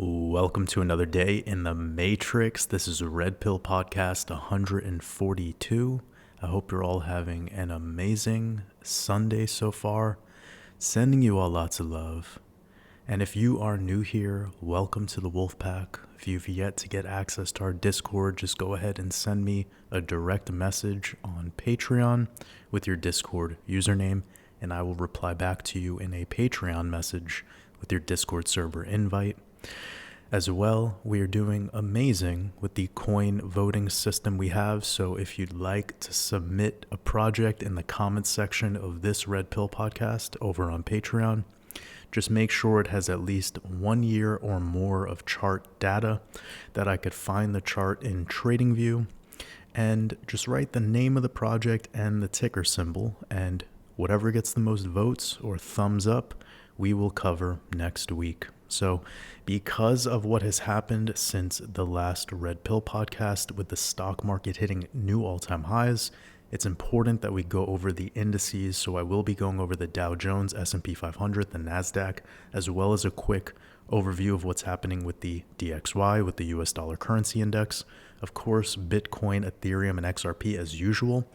Welcome to another day in the Matrix. This is Red Pill Podcast 142. I hope you're all having an amazing Sunday so far. Sending you all lots of love. And if you are new here, welcome to the Wolfpack. If you've yet to get access to our Discord, just go ahead and send me a direct message on Patreon with your Discord username, and I will reply back to you in a Patreon message with your Discord server invite. As well, we are doing amazing with the coin voting system we have, so if you'd like to submit a project in the comments section of this Red Pill podcast over on Patreon, just make sure it has at least 1 year or more of chart data, that I could find the chart in TradingView, and just write the name of the project and the ticker symbol, and whatever gets the most votes or thumbs up, we will cover next week. So because of what has happened since the last Red Pill podcast with the stock market hitting new all-time highs, it's important that we go over the indices. So I will be going over the Dow Jones, S&P 500, the NASDAQ, as well as a quick overview of what's happening with the DXY, with the US dollar currency index. Of course, Bitcoin, Ethereum, and XRP as usual.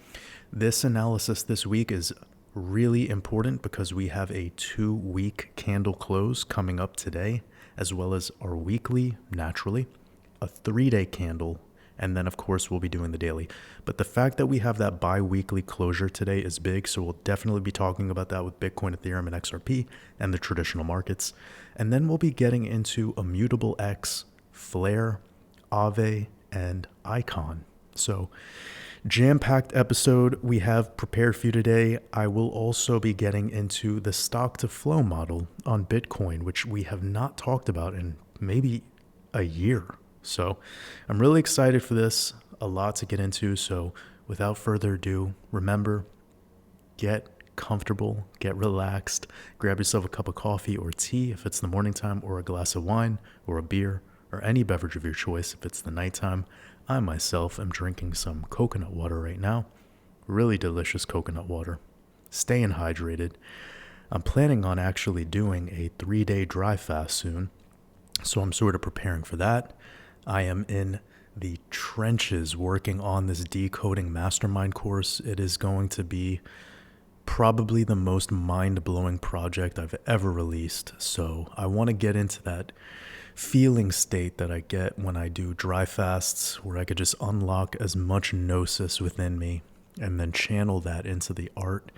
This analysis this week is really important because we have a 2-week candle close coming up today, as well as our weekly, naturally, a 3-day candle, and then of course we'll be doing the daily. But the fact that we have that bi-weekly closure today is big, so we'll definitely be talking about that with Bitcoin, Ethereum, and XRP and the traditional markets. And then we'll be getting into Immutable X, Flare, Aave, and Icon. So jam-packed episode we have prepared for you today. I will also be getting into the stock to flow model on Bitcoin, which we have not talked about in maybe a year. So I'm really excited for this, a lot to get into. So without further ado, remember, get comfortable, get relaxed, grab yourself a cup of coffee or tea if it's the morning time, or a glass of wine or a beer or any beverage of your choice if it's the nighttime. I myself am drinking some coconut water right now. Really delicious coconut water. Staying hydrated. I'm planning on actually doing a 3-day dry fast soon, so I'm sort of preparing for that. I am in the trenches working on this decoding mastermind course. It is going to be probably the most mind-blowing project I've ever released, so I want to get into that feeling state that I get when I do dry fasts, where I could just unlock as much gnosis within me and then channel that into the art.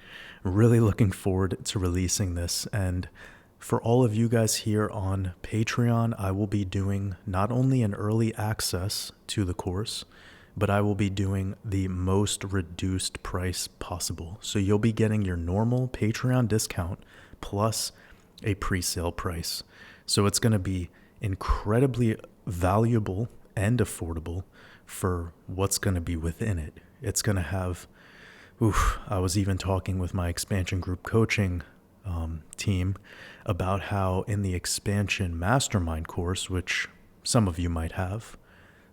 Really looking forward to releasing this. And for all of you guys here on Patreon, I will be doing not only an early access to the course, but I will be doing the most reduced price possible. So you'll be getting your normal Patreon discount plus a pre-sale price. So it's going to be incredibly valuable and affordable for what's going to be within it. It's going to have, I was even talking with my expansion group coaching team about how in the expansion mastermind course, which some of you might have,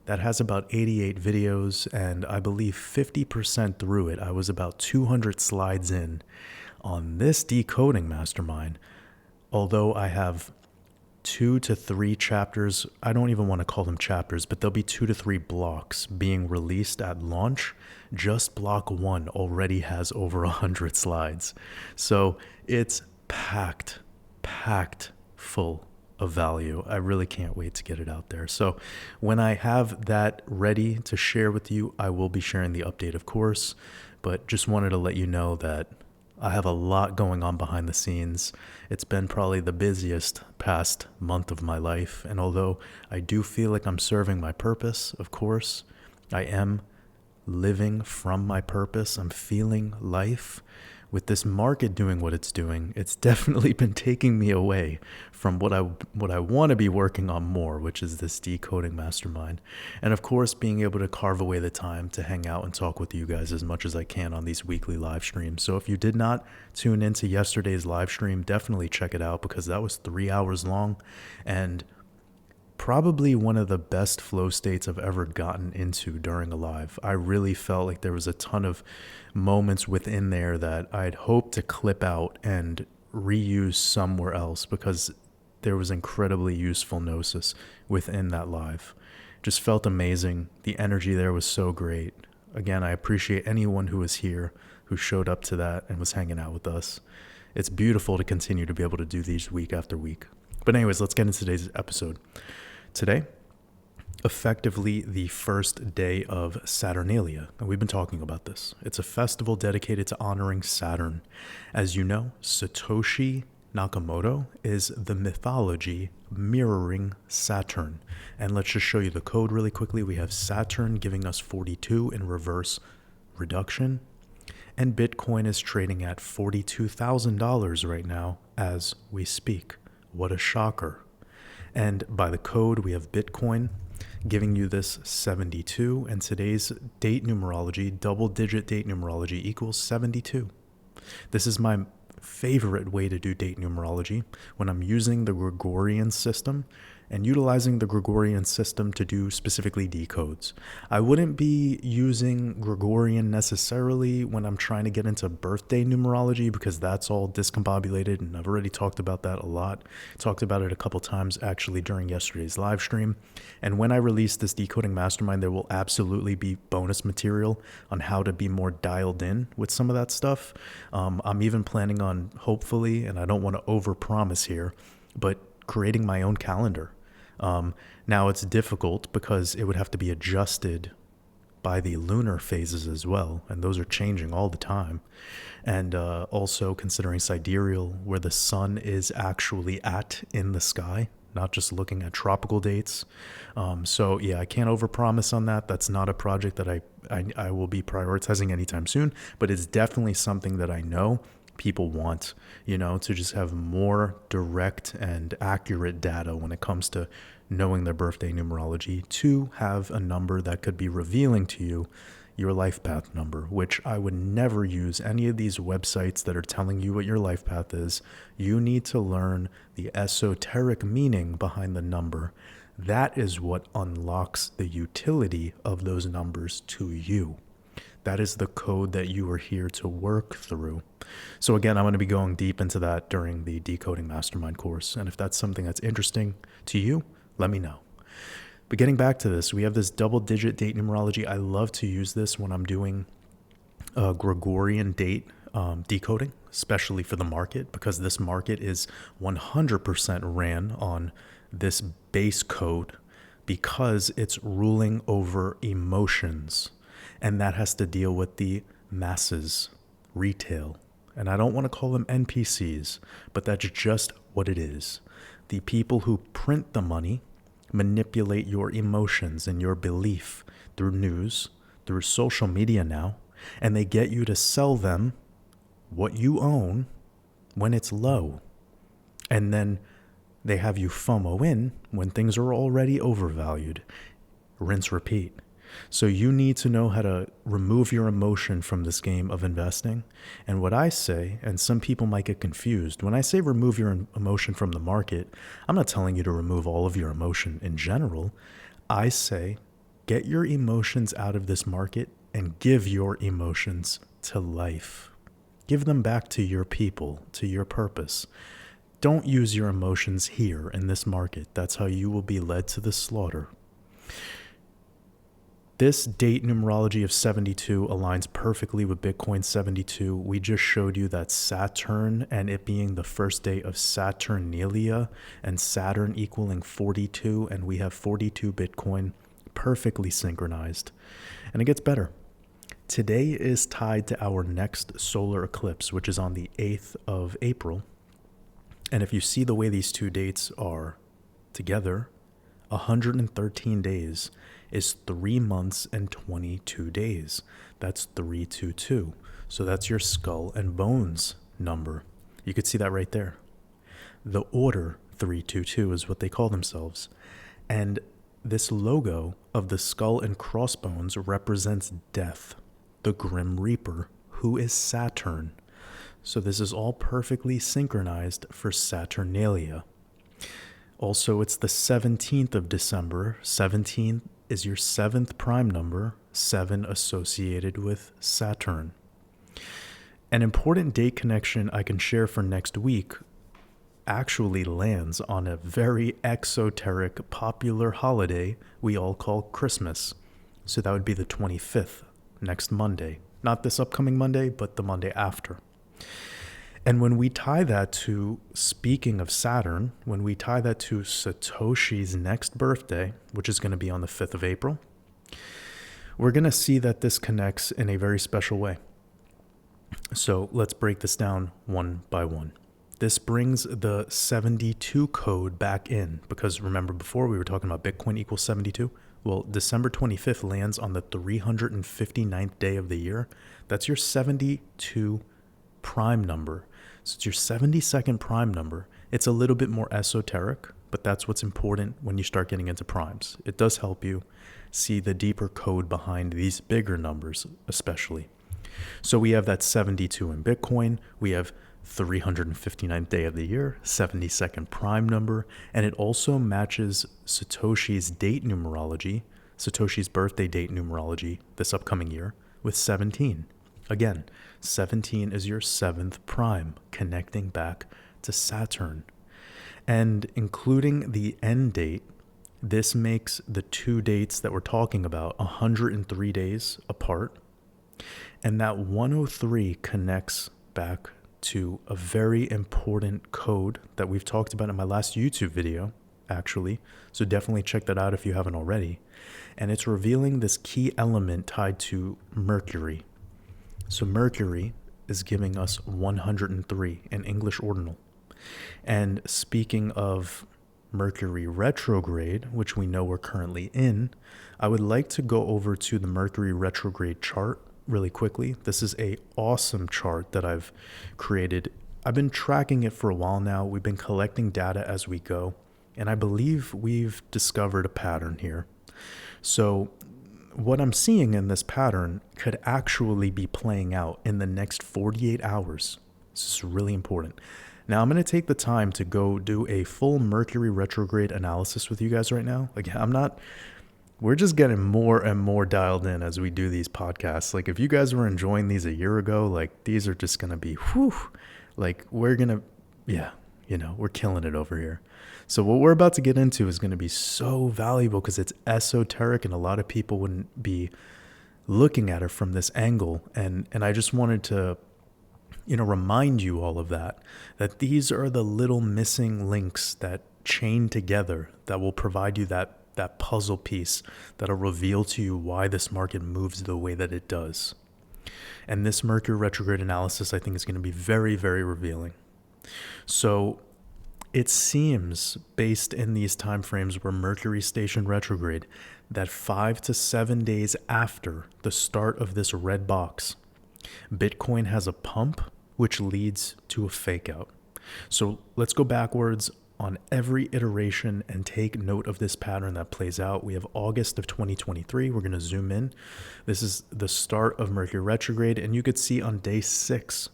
that has about 88 videos, and I believe 50% through it, I was about 200 slides in. On this decoding mastermind, although I have 2 to 3 chapters, I don't even want to call them chapters, but there'll be 2 to 3 blocks being released at launch. Just block 1 already has over 100 slides. So it's packed full of value. I really can't wait to get it out there. So when I have that ready to share with you, I will be sharing the update, of course, but just wanted to let you know that I have a lot going on behind the scenes. It's been probably the busiest past month of my life. And although I do feel like I'm serving my purpose, of course, I am living from my purpose. I'm feeling life. With this market doing what it's doing, it's definitely been taking me away from what I want to be working on more, which is this decoding mastermind. And of course, being able to carve away the time to hang out and talk with you guys as much as I can on these weekly live streams. So if you did not tune into yesterday's live stream, definitely check it out, because that was 3 hours long and probably one of the best flow states I've ever gotten into during a live. I really felt like there was a ton of moments within there that I'd hoped to clip out and reuse somewhere else, because there was incredibly useful gnosis within that live. Just felt amazing. The energy there was so great. Again, I appreciate anyone who was here, who showed up to that and was hanging out with us. It's beautiful to continue to be able to do these week after week. But anyways, let's get into today's episode. Today, effectively the first day of Saturnalia, and we've been talking about this. It's a festival dedicated to honoring Saturn. As you know, Satoshi Nakamoto is the mythology mirroring Saturn. And let's just show you the code really quickly. We have Saturn giving us 42 in reverse reduction, and Bitcoin is trading at $42,000 right now as we speak. What a shocker. And by the code, we have Bitcoin giving you this 72, and today's date numerology, double-digit date numerology, equals 72. This is my favorite way to do date numerology when I'm using the Gregorian system and utilizing the Gregorian system to do specifically decodes. I wouldn't be using Gregorian necessarily when I'm trying to get into birthday numerology because that's all discombobulated, and I've already talked about that a lot. Talked about it a couple times actually during yesterday's live stream. And when I release this decoding mastermind, there will absolutely be bonus material on how to be more dialed in with some of that stuff. I'm even planning on, hopefully, and I don't want to overpromise here, but creating my own calendar. Now it's difficult because it would have to be adjusted by the lunar phases as well, and those are changing all the time. And also considering sidereal, where the sun is actually at in the sky, not just looking at tropical dates. So yeah, I can't overpromise on that. That's not a project that I will be prioritizing anytime soon, but it's definitely something that I know people want, to just have more direct and accurate data when it comes to knowing their birthday numerology, to have a number that could be revealing to you your life path number, which I would never use any of these websites that are telling you what your life path is. You need to learn the esoteric meaning behind the number. That is what unlocks the utility of those numbers to you. That is the code that you are here to work through. So again, I'm going to be going deep into that during the Decoding Mastermind course. And if that's something that's interesting to you, let me know. But getting back to this, we have this double-digit date numerology. I love to use this when I'm doing Gregorian date decoding, especially for the market, because this market is 100% ran on this base code because it's ruling over emotions. And that has to deal with the masses, retail. And I don't want to call them NPCs, but that's just what it is. The people who print the money manipulate your emotions and your belief through news, through social media now, and they get you to sell them what you own when it's low. And then they have you FOMO in when things are already overvalued. Rinse, repeat. So you need to know how to remove your emotion from this game of investing. And what I say, and some people might get confused, when I say remove your emotion from the market, I'm not telling you to remove all of your emotion in general. I say get your emotions out of this market and give your emotions to life. Give them back to your people, to your purpose. Don't use your emotions here in this market. That's how you will be led to the slaughter. This date numerology of 72 aligns perfectly with Bitcoin 72. We just showed you that Saturn and it being the first day of Saturnalia and Saturn equaling 42, and we have 42 Bitcoin, perfectly synchronized. And it gets better. Today is tied to our next solar eclipse, which is on the 8th of April. And if you see the way these two dates are together, 113 days is 3 months and 22 days. That's 322. So that's your skull and bones number. You could see that right there. The order 322 is what they call themselves. And this logo of the skull and crossbones represents death, the Grim Reaper, who is Saturn. So this is all perfectly synchronized for Saturnalia. Also, it's the 17th of December. 17 is your 7th prime number, 7 associated with Saturn. An important date connection I can share for next week actually lands on a very exoteric, popular holiday we all call Christmas. So that would be the 25th, next Monday. Not this upcoming Monday, but the Monday after. And when we tie that to, speaking of Saturn, when we tie that to Satoshi's next birthday, which is going to be on the 5th of April, we're going to see that this connects in a very special way. So let's break this down one by one. This brings the 72 code back in, because remember before we were talking about Bitcoin equals 72? Well, December 25th lands on the 359th day of the year. That's your 72 prime number. So it's your 72nd prime number. It's a little bit more esoteric, but that's what's important when you start getting into primes. It does help you see the deeper code behind these bigger numbers, especially. So we have that 72 in Bitcoin. We have 359th day of the year, 72nd prime number, and it also matches Satoshi's date numerology, Satoshi's birthday date numerology this upcoming year, with 17. Again, 17 is your 7th prime, connecting back to Saturn. And including the end date, this makes the two dates that we're talking about 103 days apart. And that 103 connects back to a very important code that we've talked about in my last YouTube video, actually. So definitely check that out if you haven't already. And it's revealing this key element tied to Mercury. So Mercury is giving us 103 in English ordinal. And speaking of Mercury retrograde, which we know we're currently in, I would like to go over to the Mercury retrograde chart really quickly. This is an awesome chart that I've created. I've been tracking it for a while now. We've been collecting data as we go, and I believe we've discovered a pattern here. So what I'm seeing in this pattern could actually be playing out in the next 48 hours. This is really important. Now, I'm going to take the time to go do a full Mercury retrograde analysis with you guys right now. We're just getting more and more dialed in as we do these podcasts. Like, if you guys were enjoying these a year ago, like, these are just going to be, we're killing it over here. So what we're about to get into is going to be so valuable because it's esoteric and a lot of people wouldn't be looking at it from this angle. And I just wanted to, remind you all of that these are the little missing links that chain together that will provide you that puzzle piece that'll reveal to you why this market moves the way that it does. And this Mercury retrograde analysis, I think, is going to be very, very revealing. So it seems, based in these time frames where Mercury stationed retrograde, that 5 to 7 days after the start of this red box, Bitcoin has a pump, which leads to a fake out. So let's go backwards on every iteration and take note of this pattern that plays out. We have August of 2023. We're going to zoom in. This is the start of Mercury retrograde, and you could see on day 6,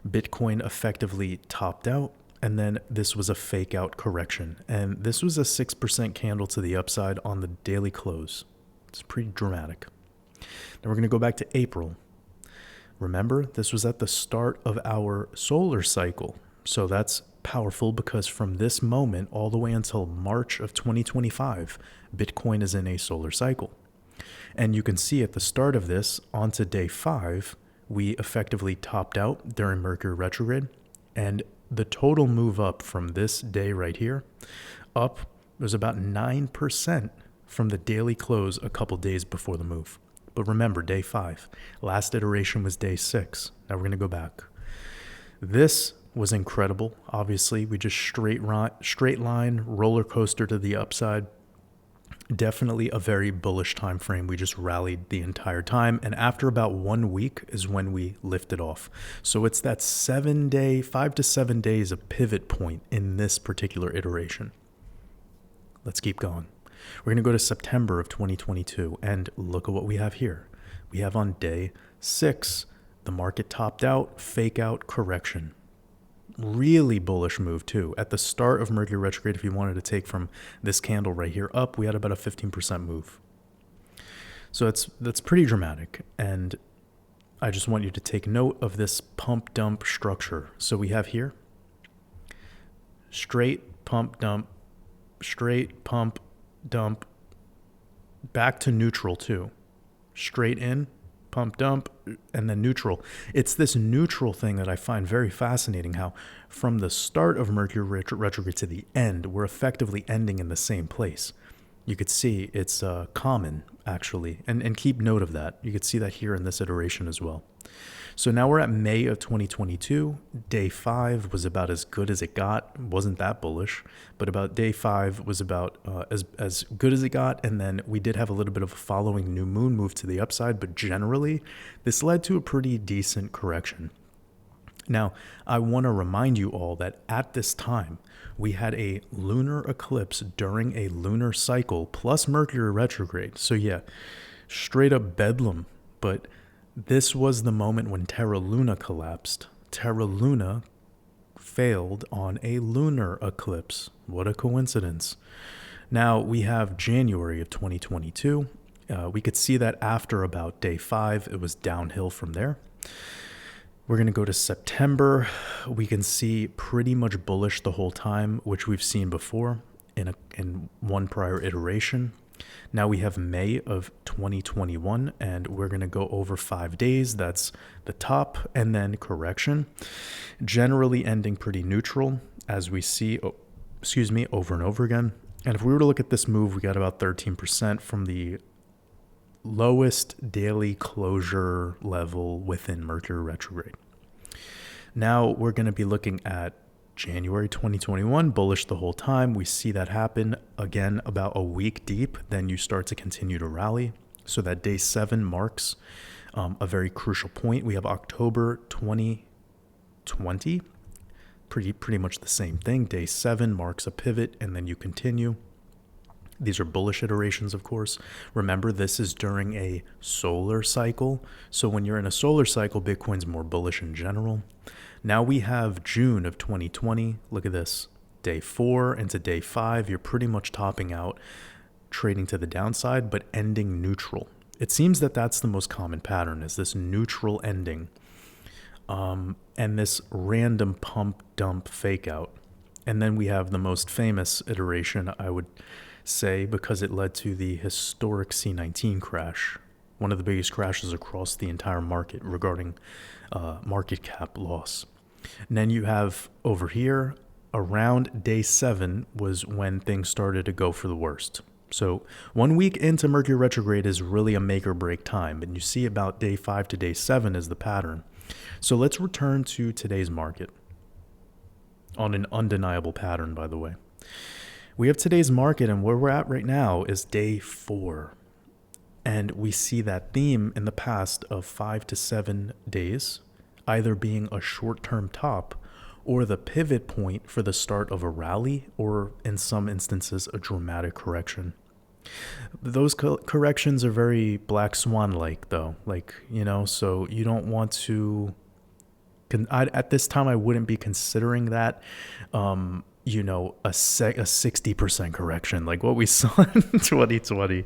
Bitcoin effectively topped out, and then this was a fake out correction. And this was a 6% candle to the upside on the daily close. It's pretty dramatic. Now we're going to go back to April. Remember, this was at the start of our solar cycle. So that's powerful because from this moment all the way until March of 2025, Bitcoin is in a solar cycle. And you can see at the start of this, onto day 5, we effectively topped out during Mercury retrograde. And the total move up from this day right here, up was about 9% from the daily close a couple days before the move. But remember, day 5, last iteration was day 6. Now we're going to go back. This was incredible. Obviously, we just straight line roller coaster to the upside. Definitely a very bullish time frame. We just rallied the entire time, and after about 1 week is when we lifted off. So it's that 5 to 7 days of pivot point in this particular iteration. Let's keep going. We're going to go to September of 2022, and look at what we have here. We have on day 6, the market topped out, fake out, correction. Really bullish move too. At the start of Mercury retrograde, if you wanted to take from this candle right here up, we had about a 15% move. So that's pretty dramatic. And I just want you to take note of this pump dump structure. So we have here straight pump, dump, straight pump, dump, back to neutral too. Straight in, pump, dump, and then neutral. It's this neutral thing that I find very fascinating, how from the start of Mercury retrograde to the end, we're effectively ending in the same place. You could see it's common, actually, and keep note of that. You could see that here in this iteration as well. So now we're at May of 2022. Day 5 was about as good as it got. Wasn't that bullish, but about day 5 was about as good as it got. And then we did have a little bit of a following new moon move to the upside, but generally this led to a pretty decent correction. Now, I want to remind you all that at this time, we had a lunar eclipse during a lunar cycle plus Mercury retrograde. So yeah, straight up bedlam, but this was the moment when Terra Luna collapsed. Terra Luna failed on a lunar eclipse. What a coincidence. Now we have January of 2022. We could see that after about day 5, it was downhill from there. We're going to go to September. We can see pretty much bullish the whole time, which we've seen before in one prior iteration. Now we have May of 2021, and we're going to go over 5 days. That's the top and then correction, generally ending pretty neutral as we see, over and over again. And if we were to look at this move, we got about 13% from the lowest daily closure level within Mercury retrograde. Now we're going to be looking at January 2021, bullish the whole time. We see that happen again about a week deep. Then you start to continue to rally. So that day 7 marks a very crucial point. We have October 2020, pretty much the same thing. Day 7 marks a pivot, and then you continue. These are bullish iterations, of course. Remember, this is during a solar cycle. So when you're in a solar cycle, Bitcoin's more bullish in general. Now we have June of 2020. Look at this. Day 4 into day 5, you're pretty much topping out, trading to the downside, but ending neutral. It seems that that's the most common pattern, is this neutral ending and this random pump dump fake out. And then we have the most famous iteration, I would say, because it led to the historic C19 crash, one of the biggest crashes across the entire market regarding market cap loss. And then you have over here, around day 7 was when things started to go for the worst. So 1 week into Mercury retrograde is really a make or break time, and you see about day 5 to day 7 is the pattern. So let's return to today's market on an undeniable pattern, by the way. We have today's market, and where we're at right now is day 4. And we see that theme in the past of 5 to 7 days, either being a short-term top or the pivot point for the start of a rally, or in some instances, a dramatic correction. Those corrections are very black swan-like, though. So you don't want to... at this time, I wouldn't be considering that... a 60% correction like what we saw in 2020.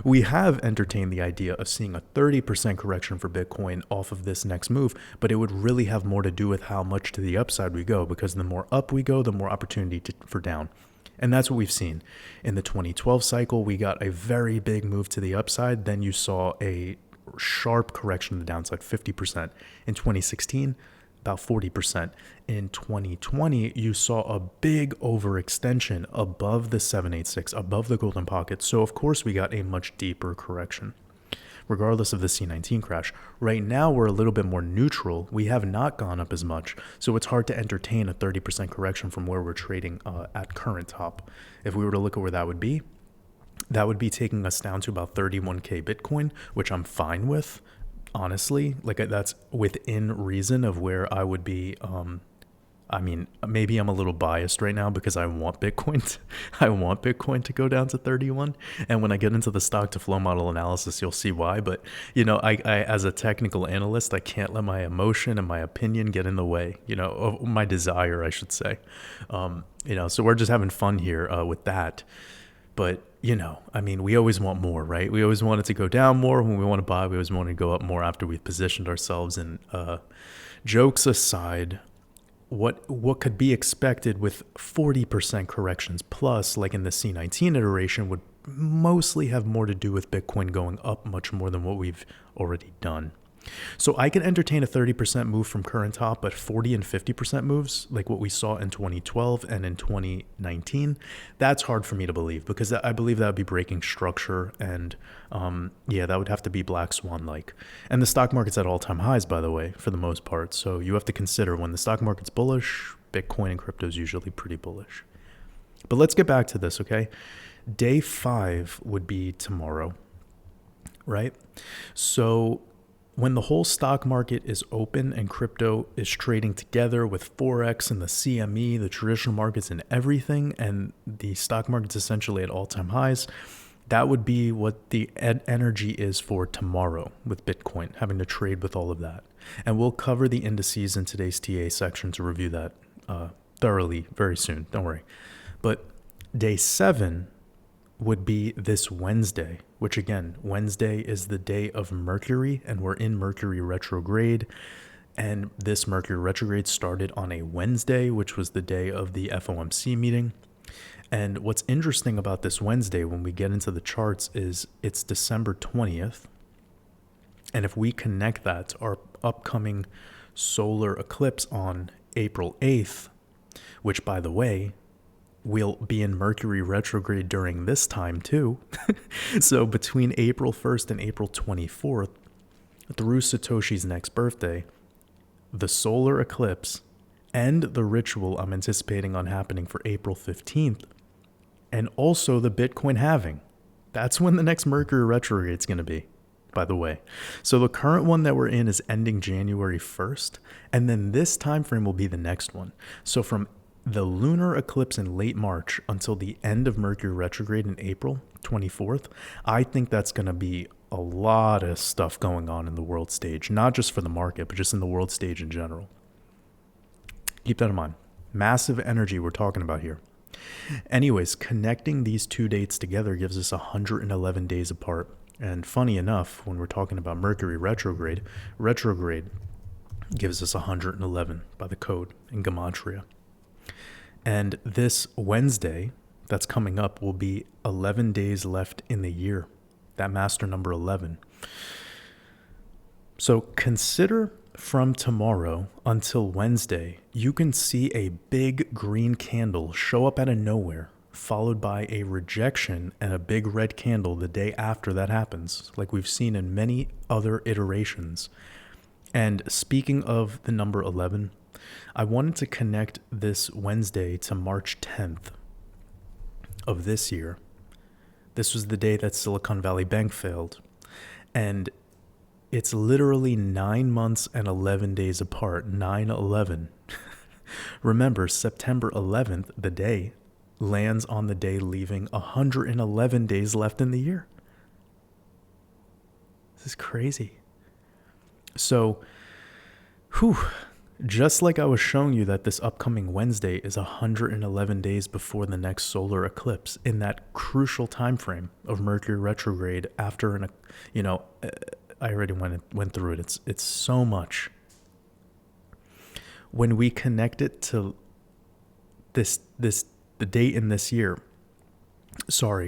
We have entertained the idea of seeing a 30% correction for Bitcoin off of this next move, but it would really have more to do with how much to the upside we go, because the more up we go, the more opportunity for down. And that's what we've seen. In the 2012 cycle, we got a very big move to the upside. Then you saw a sharp correction to the downside, 50%. In 2016, about 40%. In 2020, you saw a big overextension above the 786, above the golden pocket. So of course we got a much deeper correction, regardless of the C19 crash. Right now we're a little bit more neutral. We have not gone up as much, so it's hard to entertain a 30% correction from where we're trading at current top. If we were to look at where that would be taking us down to about 31K Bitcoin, which I'm fine with. Honestly, that's within reason of where I would be. Maybe I'm a little biased right now because I want Bitcoin to go down to 31. And when I get into the stock to flow model analysis, you'll see why. But, I as a technical analyst, I can't let my emotion and my opinion get in the way, of my desire, I should say. So we're just having fun here with that. But, we always want more, right? We always want it to go down more when we want to buy. We always want to go up more after we've positioned ourselves. And jokes aside, what could be expected with 40% corrections plus, like in the C19 iteration, would mostly have more to do with Bitcoin going up much more than what we've already done. So I can entertain a 30% move from current top, but 40 and 50% moves, like what we saw in 2012 and in 2019, that's hard for me to believe, because I believe that would be breaking structure, and that would have to be Black Swan-like. And the stock market's at all-time highs, by the way, for the most part. So you have to consider, when the stock market's bullish, Bitcoin and crypto is usually pretty bullish. But let's get back to this, okay? Day 5 would be tomorrow, right? So when the whole stock market is open and crypto is trading together with Forex and the CME, the traditional markets and everything, and the stock market's essentially at all-time highs, that would be what the energy is for tomorrow with Bitcoin, having to trade with all of that. And we'll cover the indices in today's TA section to review that thoroughly very soon. Don't worry. But day 7 would be this Wednesday, which again, Wednesday is the day of Mercury, and we're in Mercury retrograde. And this Mercury retrograde started on a Wednesday, which was the day of the FOMC meeting. And what's interesting about this Wednesday, when we get into the charts, is it's December 20th. And if we connect that to our upcoming solar eclipse on April 8th, which, by the way, we'll be in Mercury retrograde during this time too. So between April 1st and April 24th, through Satoshi's next birthday, the solar eclipse and the ritual I'm anticipating on happening for April 15th, and also the Bitcoin halving. That's when the next Mercury retrograde is going to be, by the way. So the current one that we're in is ending January 1st, and then this time frame will be the next one. So from the lunar eclipse in late March until the end of Mercury retrograde in April 24th, I think that's going to be a lot of stuff going on in the world stage, not just for the market, but just in the world stage in general. Keep that in mind. Massive energy we're talking about here. Anyways, connecting these two dates together gives us 111 days apart. And funny enough, when we're talking about Mercury retrograde gives us 111 by the code in Gematria. And this Wednesday that's coming up will be 11 days left in the year, that master number 11. So consider from tomorrow until Wednesday, you can see a big green candle show up out of nowhere, followed by a rejection and a big red candle the day after that happens, like we've seen in many other iterations. And speaking of the number 11, I wanted to connect this Wednesday to March 10th of this year. This was the day that Silicon Valley Bank failed. And it's literally 9 months and 11 days apart, 9/11. Remember, September 11th, the day, lands on the day leaving 111 days left in the year. This is crazy. So, just like I was showing you that this upcoming Wednesday is 111 days before the next solar eclipse, in that crucial time frame of Mercury retrograde after I already went through it. It's so much. When we connect it to the date in this year,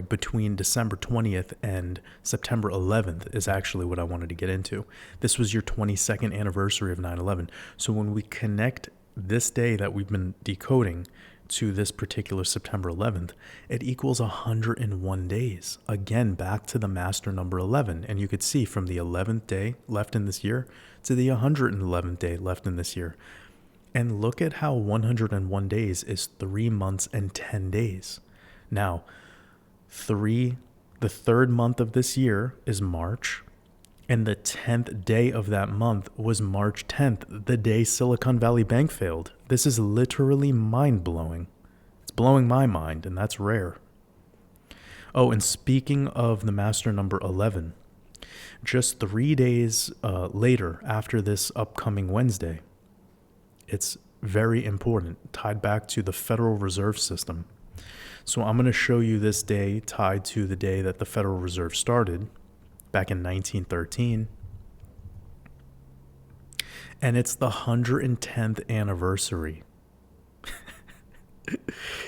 between December 20th and September 11th is actually what I wanted to get into. This was your 22nd anniversary of 9/11. So when we connect this day that we've been decoding to this particular September 11th, it equals 101 days. Again, back to the master number 11. And you could see from the 11th day left in this year to the 111th day left in this year. And look at how 101 days is 3 months and 10 days. Now, the third month of this year is March, and the 10th day of that month was March 10th, the day Silicon Valley Bank failed. This is literally mind-blowing. It's blowing my mind, and that's rare. Oh, and speaking of the master number 11, just 3 days later after this upcoming Wednesday, it's very important, tied back to the Federal Reserve System. So I'm going to show you this day tied to the day that the Federal Reserve started back in 1913. And it's the 110th anniversary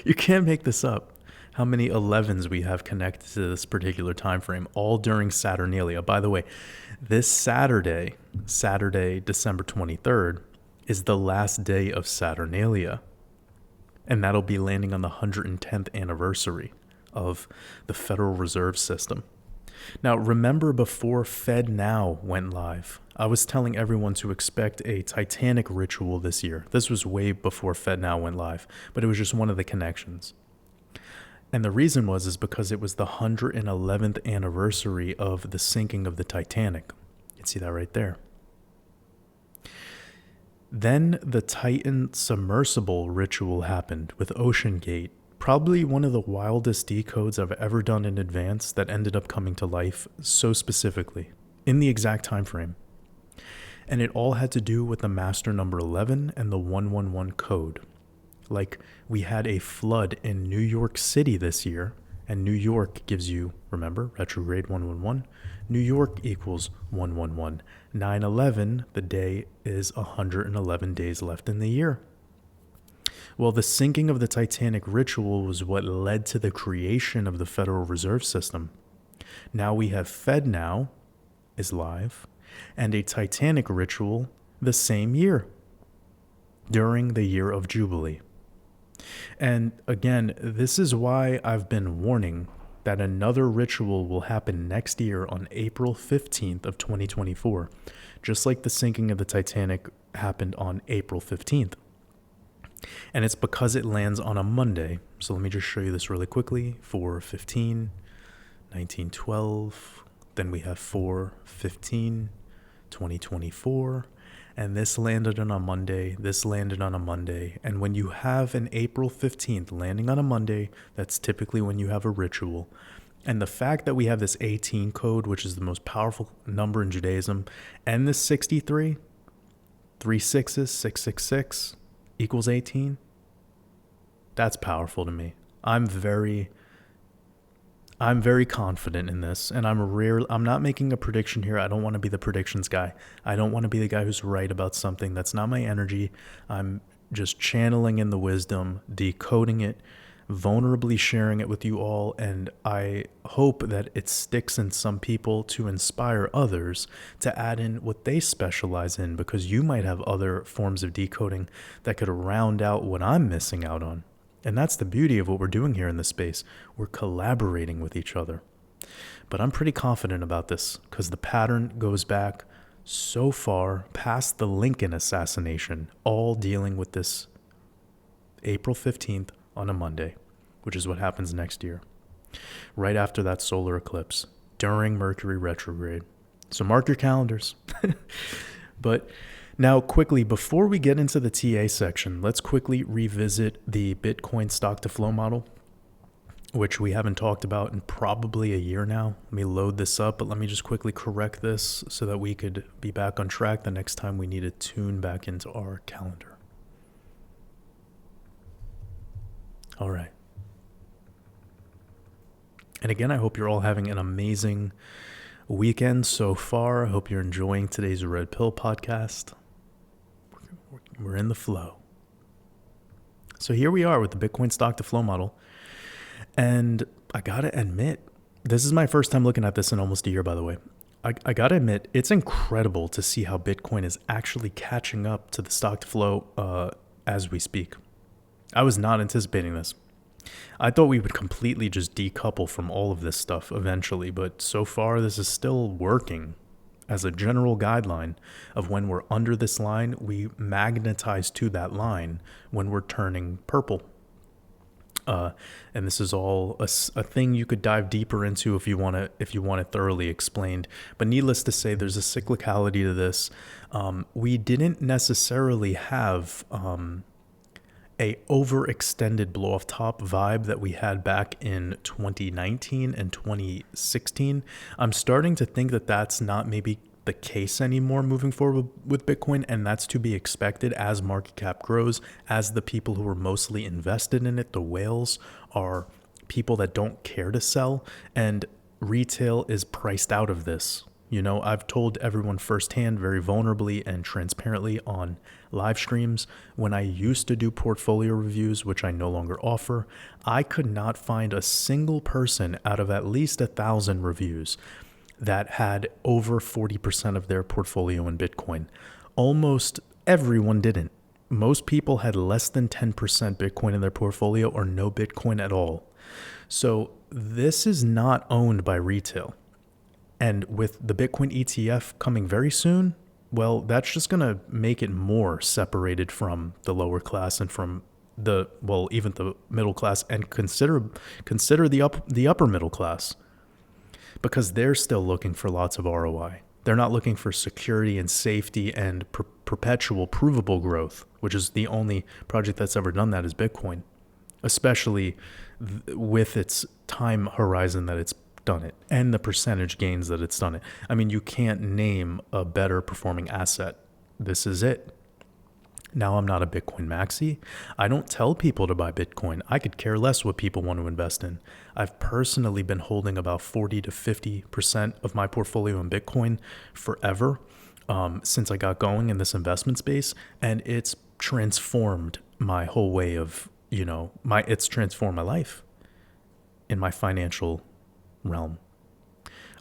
You can't make this up. How many 11s we have connected to this particular time frame, all during Saturnalia. By the way, this Saturday, December 23rd, is the last day of Saturnalia. And that'll be landing on the 110th anniversary of the Federal Reserve System. Now, remember before FedNow went live, I was telling everyone to expect a Titanic ritual this year. This was way before FedNow went live, but it was just one of the connections. And the reason is because it was the 111th anniversary of the sinking of the Titanic. You can see that right there. Then the Titan submersible ritual happened with OceanGate. Probably one of the wildest decodes I've ever done in advance that ended up coming to life so specifically, in the exact time frame. And it all had to do with the master number 11 and the 111 code. Like, we had a flood in New York City this year, and New York gives you, remember, retrograde 111, New York equals 111. 9/11, the day is 111 days left in the year. Well, the sinking of the Titanic ritual was what led to the creation of the Federal Reserve System. Now we have FedNow is live, and a Titanic ritual the same year, during the year of Jubilee. And again, this is why I've been warning that another ritual will happen next year on April 15th of 2024, just like the sinking of the Titanic happened on April 15th. And it's because it lands on a Monday. So let me just show you this really quickly. 4/15, 1912. Then we have 4/15, 2024. And this landed on a Monday. This landed on a Monday. And when you have an April 15th landing on a Monday, that's typically when you have a ritual. And the fact that we have this 18 code, which is the most powerful number in Judaism, and this 63, 3 sixes, 666, equals 18, that's powerful to me. I'm very confident in this, and I'm not making a prediction here. I don't want to be the predictions guy. I don't want to be the guy who's right about something. That's not my energy. I'm just channeling in the wisdom, decoding it, vulnerably sharing it with you all, and I hope that it sticks in some people to inspire others to add in what they specialize in, because you might have other forms of decoding that could round out what I'm missing out on. And that's the beauty of what we're doing here in this space. We're collaborating with each other. But I'm pretty confident about this because the pattern goes back so far past the Lincoln assassination, all dealing with this April 15th on a Monday, which is what happens next year, right after that solar eclipse, during Mercury retrograde. So mark your calendars. But now, quickly, before we get into the TA section, let's quickly revisit the Bitcoin stock to flow model, which we haven't talked about in probably a year now. Let me load this up, but let me just quickly correct this so that we could be back on track the next time we need to tune back into our calendar. All right. And again, I hope you're all having an amazing weekend so far. I hope you're enjoying today's Red Pill podcast. We're in the flow. So here we are with the Bitcoin stock to flow model. And I got to admit, this is my first time looking at this in almost a year, by the way. I got to admit, it's incredible to see how Bitcoin is actually catching up to the stock to flow as we speak. I was not anticipating this. I thought we would completely just decouple from all of this stuff eventually, but so far this is still working. As a general guideline of when we're under this line, we magnetize to that line when we're turning purple. And this is all a thing you could dive deeper into if you want it thoroughly explained. But needless to say, there's a cyclicality to this. We didn't necessarily have a overextended blow off top vibe that we had back in 2019 and 2016. I'm starting to think that that's not maybe the case anymore moving forward with Bitcoin, and that's to be expected as market cap grows, as the people who are mostly invested in it, the whales, are people that don't care to sell, and retail is priced out of this. You know, I've told everyone firsthand, very vulnerably and transparently on live streams, when I used to do portfolio reviews, which I no longer offer, I could not find a single person out of at least 1,000 reviews that had over 40% of their portfolio in Bitcoin. Almost everyone didn't. Most people had less than 10% Bitcoin in their portfolio or no Bitcoin at all. So this is not owned by retail. And with the Bitcoin ETF coming very soon, well, that's just going to make it more separated from the lower class and from even the middle class, and consider the upper middle class, because they're still looking for lots of ROI. They're not looking for security and safety and perpetual provable growth, which is the only project that's ever done that is Bitcoin, especially with its time horizon that it's done it and the percentage gains that it's done it. I mean, you can't name a better performing asset. This is it. Now, I'm not a Bitcoin maxi. I don't tell people to buy Bitcoin. I could care less what people want to invest in. I've personally been holding about 40 to 50% of my portfolio in Bitcoin forever, since I got going in this investment space, and it's transformed my whole way of, it's transformed my life in my financial realm.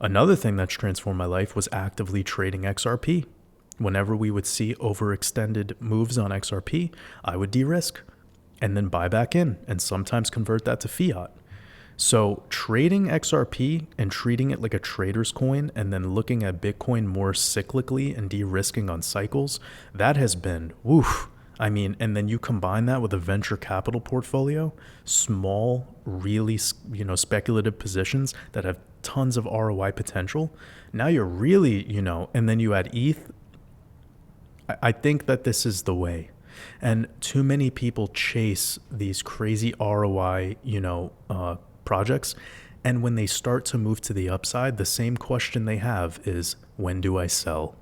Another thing that's transformed my life was actively trading XRP. Whenever we would see overextended moves on XRP, I would de-risk and then buy back in and sometimes convert that to fiat. So trading XRP and treating it like a trader's coin and then looking at Bitcoin more cyclically and de-risking on cycles, that has been woof. I mean, and then you combine that with a venture capital portfolio, small, really, speculative positions that have tons of ROI potential. Now you're really, and then you add ETH. I think that this is the way. And too many people chase these crazy ROI, projects. And when they start to move to the upside, the same question they have is, when do I sell?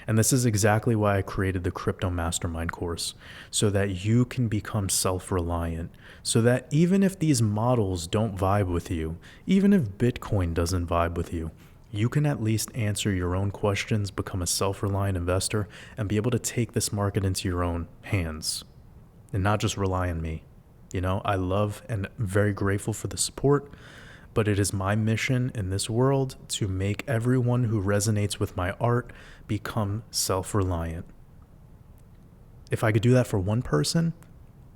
And this is exactly why I created the Crypto Mastermind course, so that you can become self-reliant, so that even if these models don't vibe with you, even if Bitcoin doesn't vibe with you, you can at least answer your own questions, become a self-reliant investor, and be able to take this market into your own hands and not just rely on me. I love and very grateful for the support, but it is my mission in this world to make everyone who resonates with my art become self-reliant. If I could do that for one person,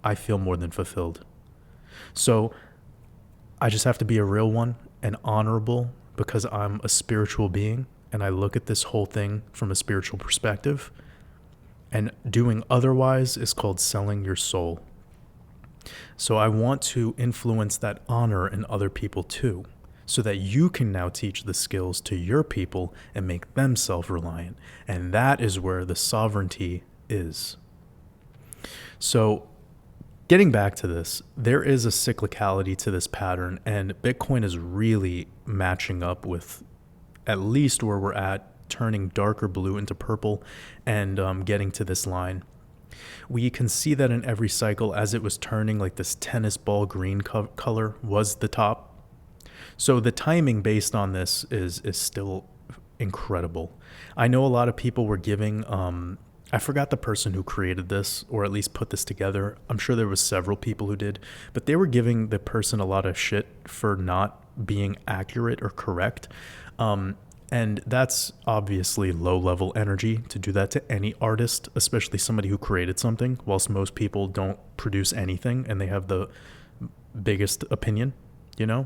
I feel more than fulfilled. So I just have to be a real one and honorable, because I'm a spiritual being and I look at this whole thing from a spiritual perspective. And doing otherwise is called selling your soul. So I want to influence that honor in other people too, so that you can now teach the skills to your people and make them self-reliant. And that is where the sovereignty is. So getting back to this, there is a cyclicality to this pattern, and Bitcoin is really matching up with at least where we're at, turning darker blue into purple and getting to this line. We can see that in every cycle as it was turning, like this tennis ball green color was the top. So the timing based on this is still incredible. I know a lot of people were giving, I forgot the person who created this, or at least put this together. I'm sure there was several people who did, but they were giving the person a lot of shit for not being accurate or correct. And that's obviously low-level energy to do that to any artist, especially somebody who created something, whilst most people don't produce anything and they have the biggest opinion.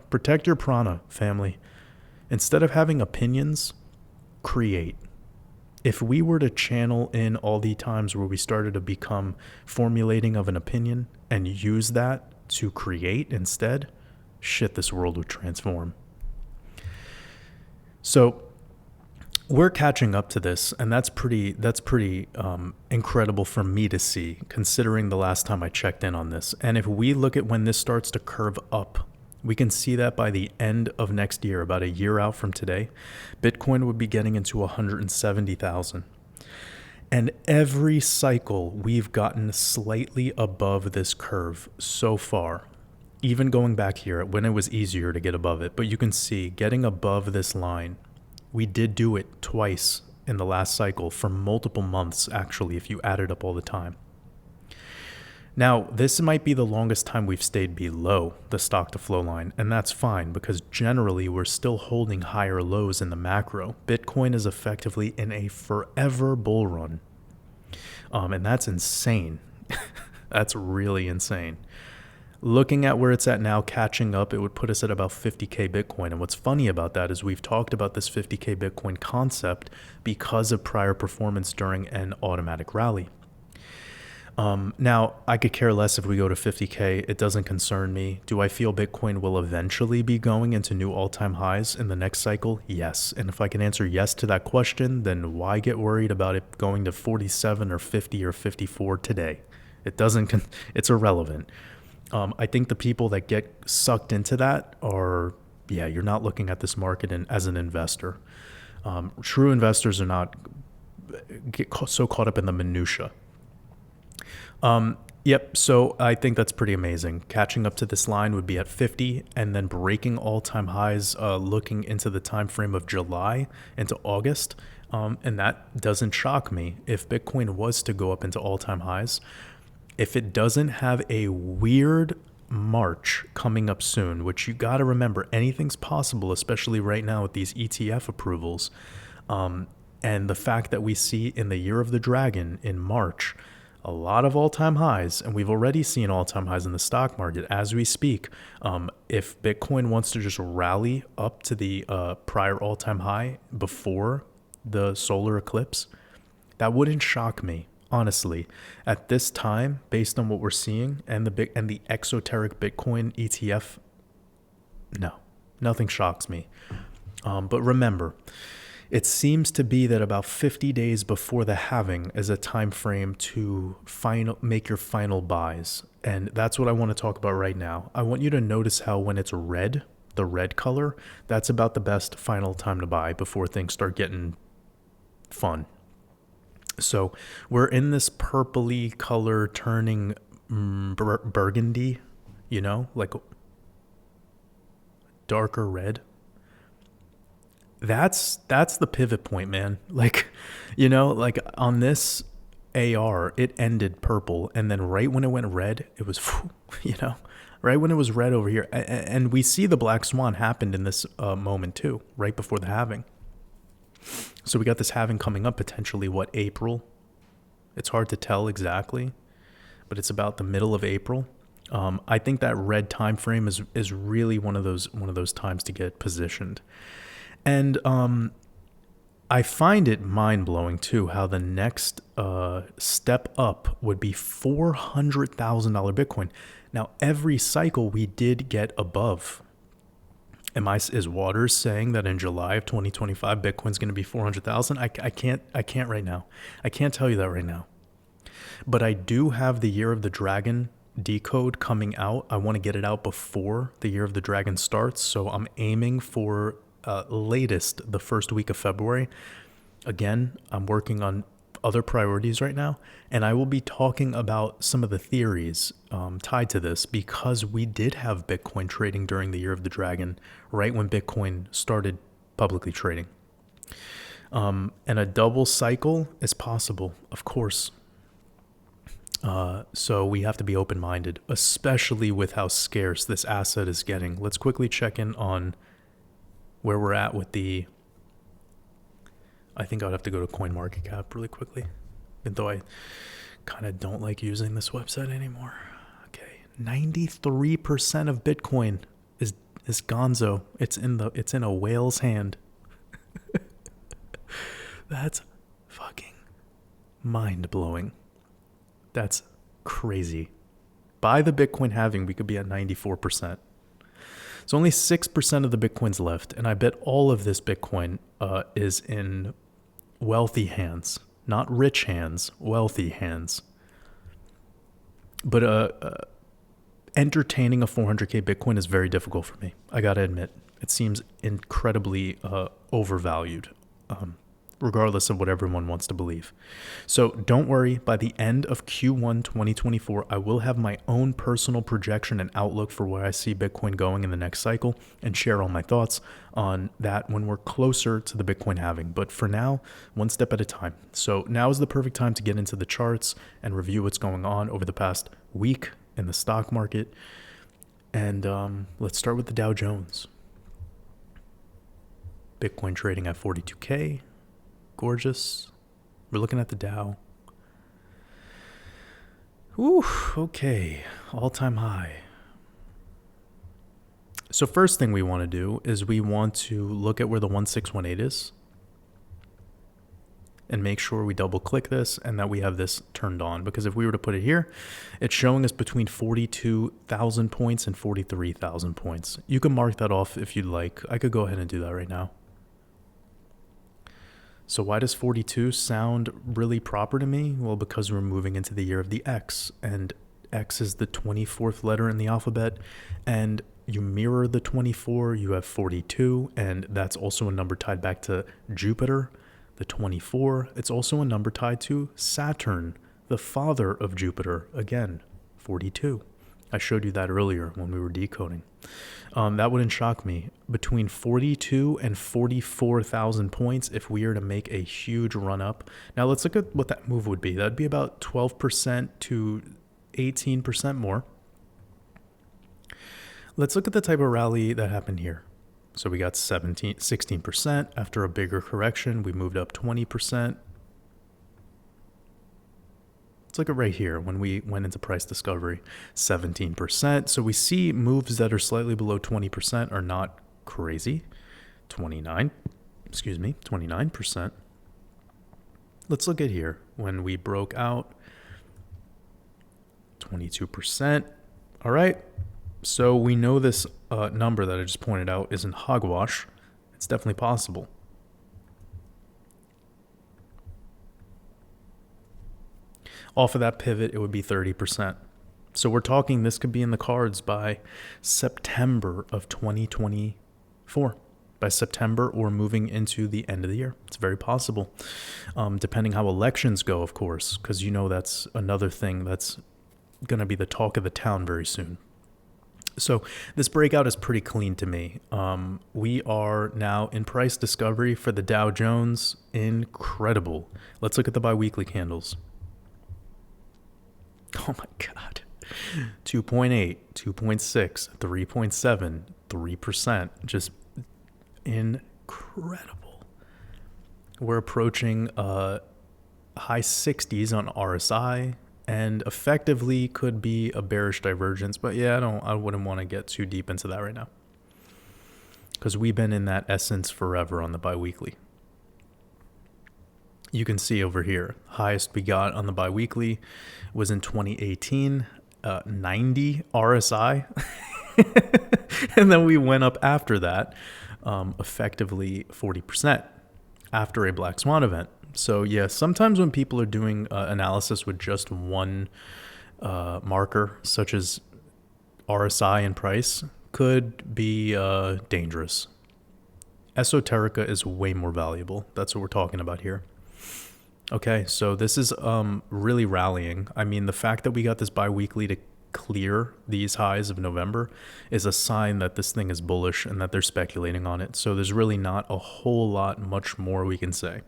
Protect your prana, family. Instead of having opinions, create. If we were to channel in all the times where we started to become formulating of an opinion and use that to create instead, this world would transform. So we're catching up to this, and that's pretty incredible for me to see, considering the last time I checked in on this. And if we look at when this starts to curve up, we can see that by the end of next year, about a year out from today, Bitcoin would be getting into 170,000. And every cycle, we've gotten slightly above this curve so far, even going back here when it was easier to get above it. But you can see getting above this line, We did do it twice in the last cycle for multiple months, actually, if you add it up all the time. Now, this might be the longest time we've stayed below the stock to flow line, and that's fine because generally we're still holding higher lows in the macro. Bitcoin is effectively in a forever bull run, and that's insane. That's really insane. Looking at where it's at now, catching up, it would put us at about 50K Bitcoin. And what's funny about that is we've talked about this 50K Bitcoin concept because of prior performance during an automatic rally. Now, I could care less if we go to 50K. It doesn't concern me. Do I feel Bitcoin will eventually be going into new all-time highs in the next cycle? Yes. And if I can answer yes to that question, then why get worried about it going to 47 or 50 or 54 today? It's irrelevant. I think the people that get sucked into that are, you're not looking at this market as an investor. True investors are not get so caught up in the minutia. So I think that's pretty amazing. Catching up to this line would be at 50 and then breaking all-time highs, looking into the time frame of July into August. And that doesn't shock me. If Bitcoin was to go up into all-time highs, if it doesn't have a weird March coming up soon, which you got to remember, anything's possible, especially right now with these ETF approvals. And the fact that we see in the year of the dragon in March, a lot of all-time highs, and we've already seen all-time highs in the stock market as we speak. If Bitcoin wants to just rally up to the prior all-time high before the solar eclipse, that wouldn't shock me. Honestly, at this time, based on what we're seeing and the exoteric Bitcoin ETF, no, nothing shocks me. But remember, it seems to be that about 50 days before the halving is a time frame to make your final buys. And that's what I want to talk about right now. I want you to notice how when it's red, the red color, that's about the best final time to buy before things start getting fun. So we're in this purpley color turning burgundy, like darker red. That's the pivot point, man. Like on this AR, it ended purple. And then right when it went red, it was, right when it was red over here. And we see the black swan happened in this moment too, right before the halving. So we got this halving coming up potentially, April? It's hard to tell exactly, but it's about the middle of April. I think that red time frame is really one of those times to get positioned. And I find it mind-blowing too how the next step up would be $400,000 Bitcoin. Now, every cycle we did get above. Is Waters saying that in July of 2025 Bitcoin's going to be 400,000? I can't right now. I can't tell you that right now. But I do have the Year of the Dragon decode coming out. I want to get it out before the Year of the Dragon starts, so I'm aiming for latest the first week of February. Again, I'm working on other priorities right now, and I will be talking about some of the theories tied to this because we did have Bitcoin trading during the Year of the Dragon, right when Bitcoin started publicly trading. And a double cycle is possible, of course. So we have to be open-minded, especially with how scarce this asset is getting. Let's quickly check in on where we're at with the... I think I'd have to go to CoinMarketCap really quickly, even though I kind of don't like using this website anymore. Okay, 93% of Bitcoin is gonzo. It's in a whale's hand. That's fucking mind-blowing. That's crazy. By the Bitcoin halving, we could be at 94%. So only 6% of the Bitcoin's left, and I bet all of this Bitcoin is in wealthy hands, not rich hands, wealthy hands. But entertaining a 400K Bitcoin is very difficult for me. I gotta admit, it seems incredibly overvalued. regardless of what everyone wants to believe. So don't worry, by the end of Q1 2024, I will have my own personal projection and outlook for where I see Bitcoin going in the next cycle and share all my thoughts on that when we're closer to the Bitcoin halving. But for now, one step at a time. So now is the perfect time to get into the charts and review what's going on over the past week in the stock market. And let's start with the Dow Jones. Bitcoin trading at 42K. Gorgeous. We're looking at the Dow. Ooh, okay. All-time high. So first thing we want to do is we want to look at where the 1618 is and make sure we double click this and that we have this turned on, because if we were to put it here, it's showing us between 42,000 points and 43,000 points. You can mark that off if you'd like. I could go ahead and do that right now. So why does 42 sound really proper to me? Well, because we're moving into the year of the X, and X is the 24th letter in the alphabet, and you mirror the 24, you have 42, and that's also a number tied back to Jupiter, the 24. It's also a number tied to Saturn, the father of Jupiter, again, 42. I showed you that earlier when we were decoding. That wouldn't shock me. Between 42 and 44,000 points if we were to make a huge run up. Now let's look at what that move would be. That'd be about 12% to 18% more. Let's look at the type of rally that happened here. So we got 16%. After a bigger correction, we moved up 20%. Let's look at right here when we went into price discovery, 17%. So we see moves that are slightly below 20% are not crazy. 29%. Let's look at here when we broke out, 22%. All right. So we know this number that I just pointed out isn't hogwash. It's definitely possible. Off of that pivot, it would be 30%. So we're talking this could be in the cards by September of 2024. By September or moving into the end of the year. It's very possible. Depending how elections go, of course, because you know that's another thing that's going to be the talk of the town very soon. So this breakout is pretty clean to me. We are now in price discovery for the Dow Jones. Incredible. Let's look at the biweekly candles. Oh my God. 2.8, 2.6, 3.7, 3%. Just incredible. We're approaching high 60s on RSI and effectively could be a bearish divergence. But yeah, I wouldn't want to get too deep into that right now because we've been in that essence forever on the biweekly. You can see over here, highest we got on the biweekly was in 2018, 90 RSI. And then we went up after that, effectively 40% after a Black Swan event. So yeah, sometimes when people are doing analysis with just one marker, such as RSI and price, could be dangerous. Esoterica is way more valuable. That's what we're talking about here. Okay, so this is really rallying. I mean, the fact that we got this biweekly to clear these highs of November is a sign that this thing is bullish and that they're speculating on it. So there's really not a whole lot much more we can say.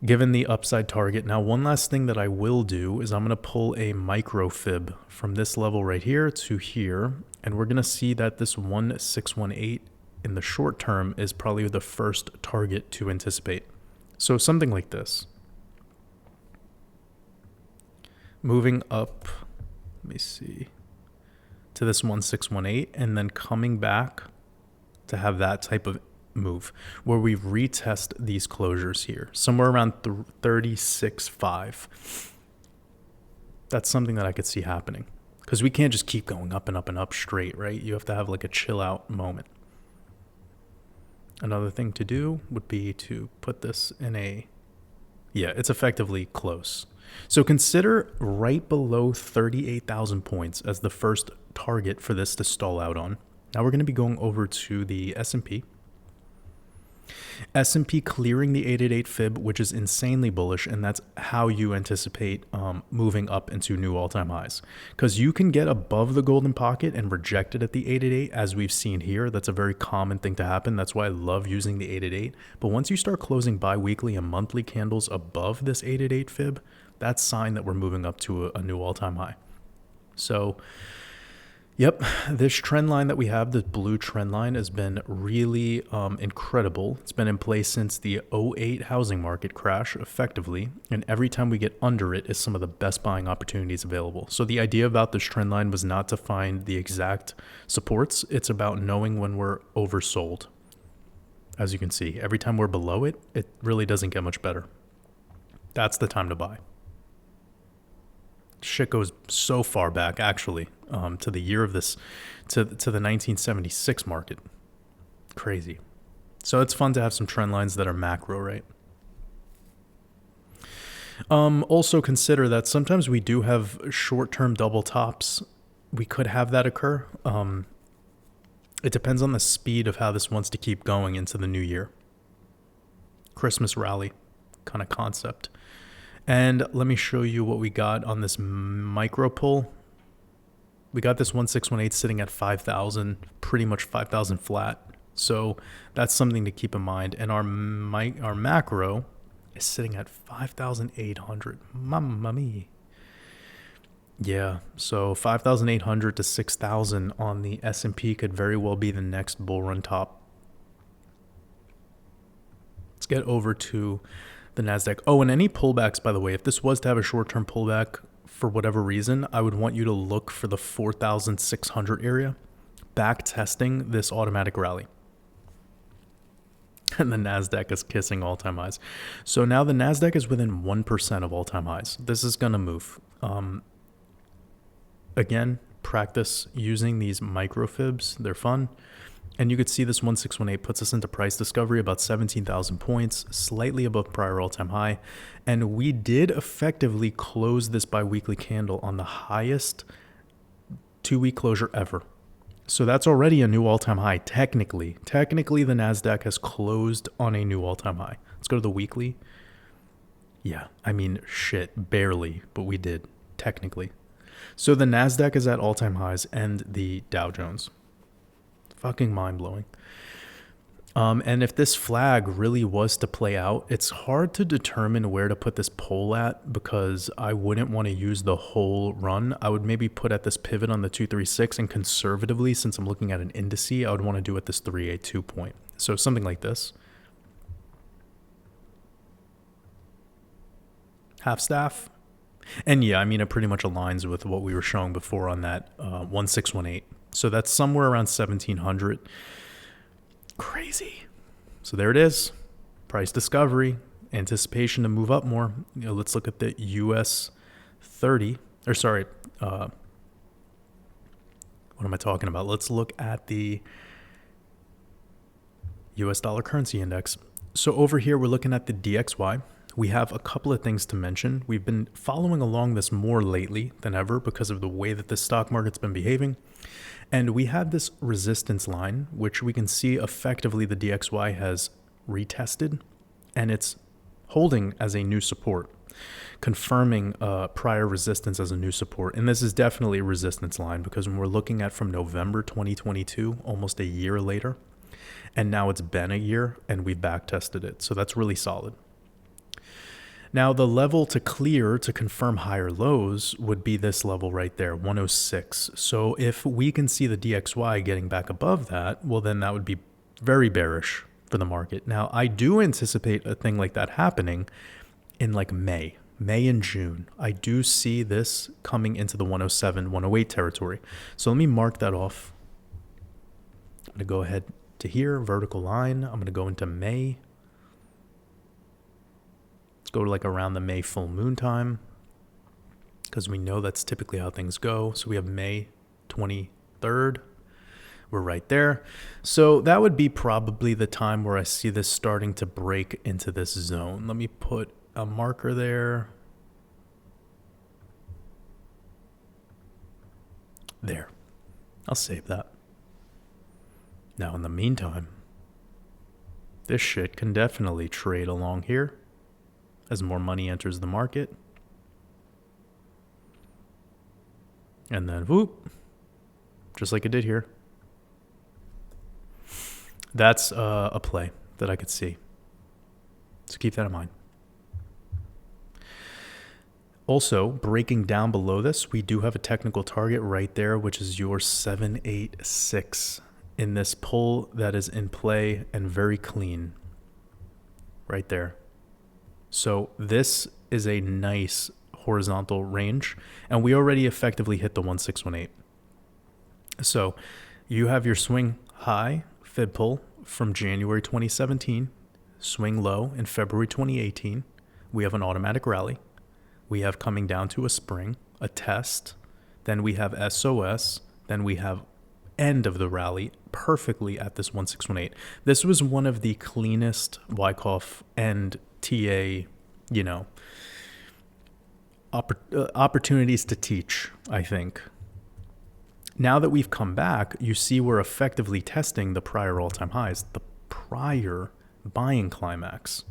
Given the upside target, now one last thing that I will do is I'm going to pull a micro fib from this level right here to here, and we're going to see that this 1618 in the short term is probably the first target to anticipate. So something like this. Moving up, let me see, to this 1618 and then coming back to have that type of move where we retest these closures here, somewhere around 36.5. That's something that I could see happening because we can't just keep going up and up and up straight, right? You have to have like a chill out moment. Another thing to do would be to put this in it's effectively close. So consider right below 38,000 points as the first target for this to stall out on. Now we're going to be going over to the S&P. S&P clearing the 888 fib, which is insanely bullish, and that's how you anticipate moving up into new all-time highs. Because you can get above the golden pocket and reject it at the 888, as we've seen here. That's a very common thing to happen. That's why I love using the 888. But once you start closing bi-weekly and monthly candles above this 888 fib, that's a sign that we're moving up to a new all-time high. So yep, this trend line that we have, the blue trend line, has been really incredible. It's been in place since the '08 housing market crash, effectively, and every time we get under it is some of the best buying opportunities available. So the idea about this trend line was not to find the exact supports. It's about knowing when we're oversold. As you can see, every time we're below it, it really doesn't get much better. That's the time to buy. Shit goes so far back, actually, to the year of this, to the 1976 market. Crazy. So it's fun to have some trend lines that are macro, right? Also consider that sometimes we do have short-term double tops. We could have that occur. It depends on the speed of how this wants to keep going into the new year. Christmas rally kind of concept. And let me show you what we got on this micro pull. We got this 1618 sitting at 5,000, pretty much 5,000 flat. So that's something to keep in mind. And our macro is sitting at 5,800. Mamma mia. Yeah, so 5,800 to 6,000 on the S&P could very well be the next bull run top. Let's get over to the NASDAQ. Oh, and any pullbacks, by the way, if this was to have a short-term pullback for whatever reason, I would want you to look for the 4,600 area, back testing this automatic rally. And the NASDAQ is kissing all-time highs. So now the NASDAQ is within 1% of all-time highs. This is going to move. Again, practice using these micro fibs. They're fun. And you could see this 1618 puts us into price discovery about 17,000 points, slightly above prior all-time high. And we did effectively close this bi-weekly candle on the highest 2-week closure ever. So that's already a new all-time high, technically. Technically, the NASDAQ has closed on a new all-time high. Let's go to the weekly. Yeah, I mean, shit, barely, but we did, technically. So the NASDAQ is at all-time highs and the Dow Jones. Fucking mind-blowing. And if this flag really was to play out, it's hard to determine where to put this pole at because I wouldn't want to use the whole run. I would maybe put at this pivot on the 236, and conservatively, since I'm looking at an indice, I would want to do at this 382 point. So something like this. Half staff. And yeah, I mean, it pretty much aligns with what we were showing before on that 1618. So that's somewhere around 1,700. Crazy. So there it is. Price discovery, anticipation to move up more. Let's look at the US 30. Or sorry, what am I talking about? Let's look at the US dollar currency index. So over here, we're looking at the DXY. We have a couple of things to mention. We've been following along this more lately than ever because of the way that the stock market's been behaving. And we have this resistance line, which we can see effectively the DXY has retested, and it's holding as a new support, confirming prior resistance as a new support. And this is definitely a resistance line because when we're looking at from November 2022, almost a year later, and now it's been a year and we've back tested it. So that's really solid. Now, the level to clear to confirm higher lows would be this level right there, 106. So if we can see the DXY getting back above that, well, then that would be very bearish for the market. Now, I do anticipate a thing like that happening in like May and June. I do see this coming into the 107, 108 territory. So let me mark that off. I'm going to go ahead to here, vertical line. I'm going to go into May. Let's go to like around the May full moon time because we know that's typically how things go. So we have May 23rd. We're right there. So that would be probably the time where I see this starting to break into this zone. Let me put a marker there. There. I'll save that. Now, in the meantime, This shit can definitely trade along here as more money enters the market. And then whoop, just like it did here. That's a play that I could see. So keep that in mind. Also, breaking down below this, we do have a technical target right there, which is your 786 in this pull that is in play and very clean right there. So this is a nice horizontal range, and we already effectively hit the 1618. So you have your swing high fib pull from January 2017, swing low in February 2018. We have an automatic rally. We have coming down to a spring, a test. Then we have SOS. Then we have end of the rally perfectly at this 1618. This was one of the cleanest Wyckoff and TA, opportunities to teach, I think. Now that we've come back, you see we're effectively testing the prior all-time highs, the prior buying climax.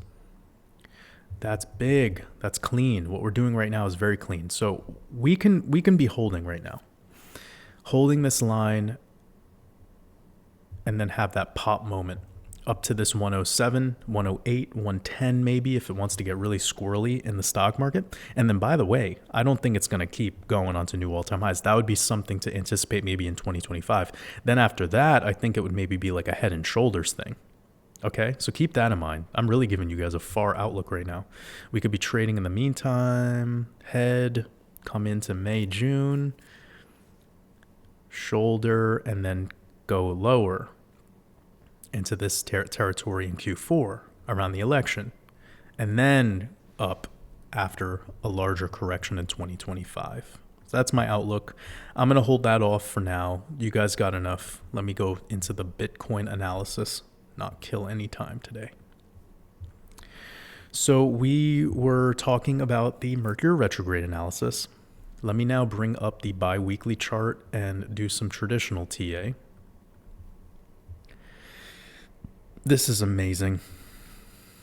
That's big. That's clean. What we're doing right now is very clean. So we can be holding right now. Holding this line and then have that pop moment up to this 107, 108, 110 maybe if it wants to get really squirrely in the stock market. And then, by the way, I don't think it's going to keep going on to new all-time highs. That would be something to anticipate maybe in 2025. Then after that, I think it would maybe be like a head and shoulders thing. Okay, so keep that in mind. I'm really giving you guys a far outlook right now. We could be trading in the meantime, head, come into May, June, shoulder, and then go lower into this territory in Q4 around the election, and then up after a larger correction in 2025. So that's my outlook. I'm going to hold that off for now. You guys got enough. Let me go into the Bitcoin analysis, not kill any time today. So we were talking about the Mercury retrograde analysis. Let me now bring up the bi-weekly chart and do some traditional TA. This is amazing.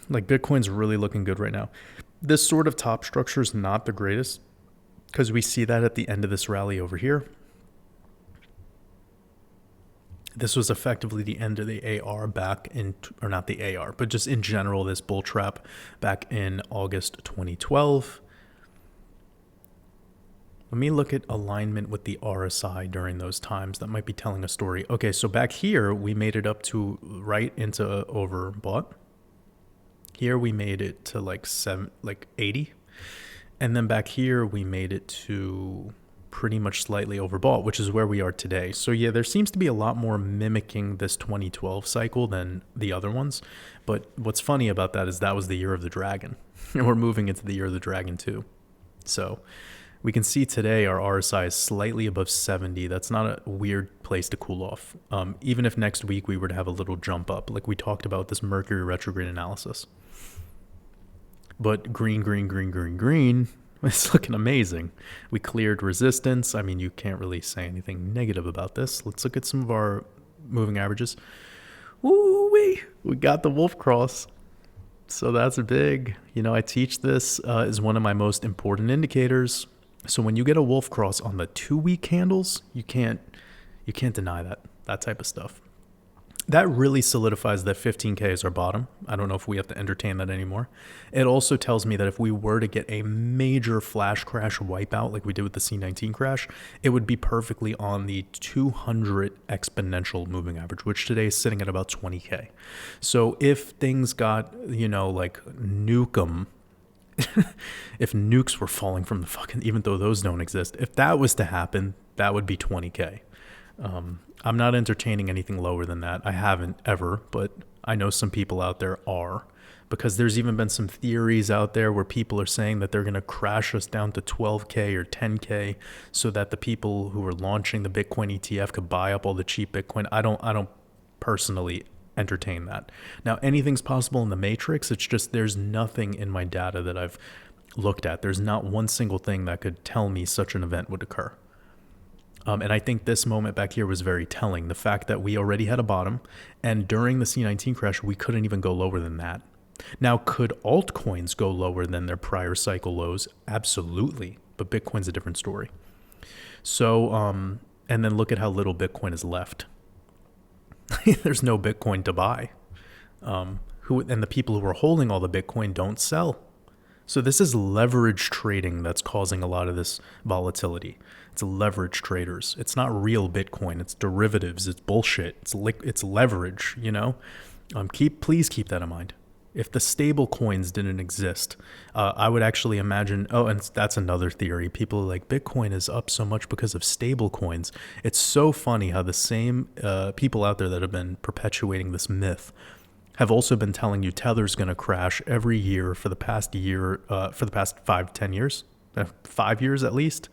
Like, Bitcoin's really looking good right now. This sort of top structure is not the greatest because we see that at the end of this rally over here. This was effectively the end of the AR back in, or not the AR, but just in general, this bull trap back in August 2012. Let me look at alignment with the RSI during those times. That might be telling a story. Okay, so back here, we made it up to right into overbought. Here we made it to like 80. And then back here, we made it to pretty much slightly overbought, which is where we are today. So yeah, there seems to be a lot more mimicking this 2012 cycle than the other ones. But what's funny about that is that was the year of the dragon. And we're moving into the year of the dragon too. So we can see today our RSI is slightly above 70. That's not a weird place to cool off. Even if next week we were to have a little jump up, like we talked about this Mercury retrograde analysis. But green, it's looking amazing. We cleared resistance. I mean, you can't really say anything negative about this. Let's look at some of our moving averages. Ooh-wee, we got the wolf cross. So that's big. I teach this is one of my most important indicators. So when you get a wolf cross on the 2-week candles, you can't deny that type of stuff. That really solidifies that 15K is our bottom. I don't know if we have to entertain that anymore. It also tells me that if we were to get a major flash crash wipeout like we did with the C19 crash, it would be perfectly on the 200 exponential moving average, which today is sitting at about 20K. So if things got, like nukem, if nukes were falling from the fucking, even though those don't exist, if that was to happen, that would be 20K. I'm not entertaining anything lower than that. I haven't ever, but I know some people out there are, because there's even been some theories out there where people are saying that they're going to crash us down to 12K or 10K so that the people who are launching the Bitcoin ETF could buy up all the cheap Bitcoin. I don't personally entertain that. Now, anything's possible in the matrix. It's just there's nothing in my data that I've looked at. There's not one single thing that could tell me such an event would occur. And I think this moment back here was very telling. The fact that we already had a bottom, and during the C19 crash, we couldn't even go lower than that. Now, could altcoins go lower than their prior cycle lows? Absolutely. But Bitcoin's a different story. So, and then look at how little Bitcoin is left. There's no Bitcoin to buy. And the people who are holding all the Bitcoin don't sell. So this is leverage trading that's causing a lot of this volatility. It's leverage traders. It's not real Bitcoin. It's derivatives. It's bullshit. It's leverage. Please keep that in mind. If the stable coins didn't exist, I would actually imagine, and that's another theory. People are like, Bitcoin is up so much because of stable coins. It's so funny how the same people out there that have been perpetuating this myth have also been telling you Tether's going to crash every year for the past 5-10 years, 5 years at least.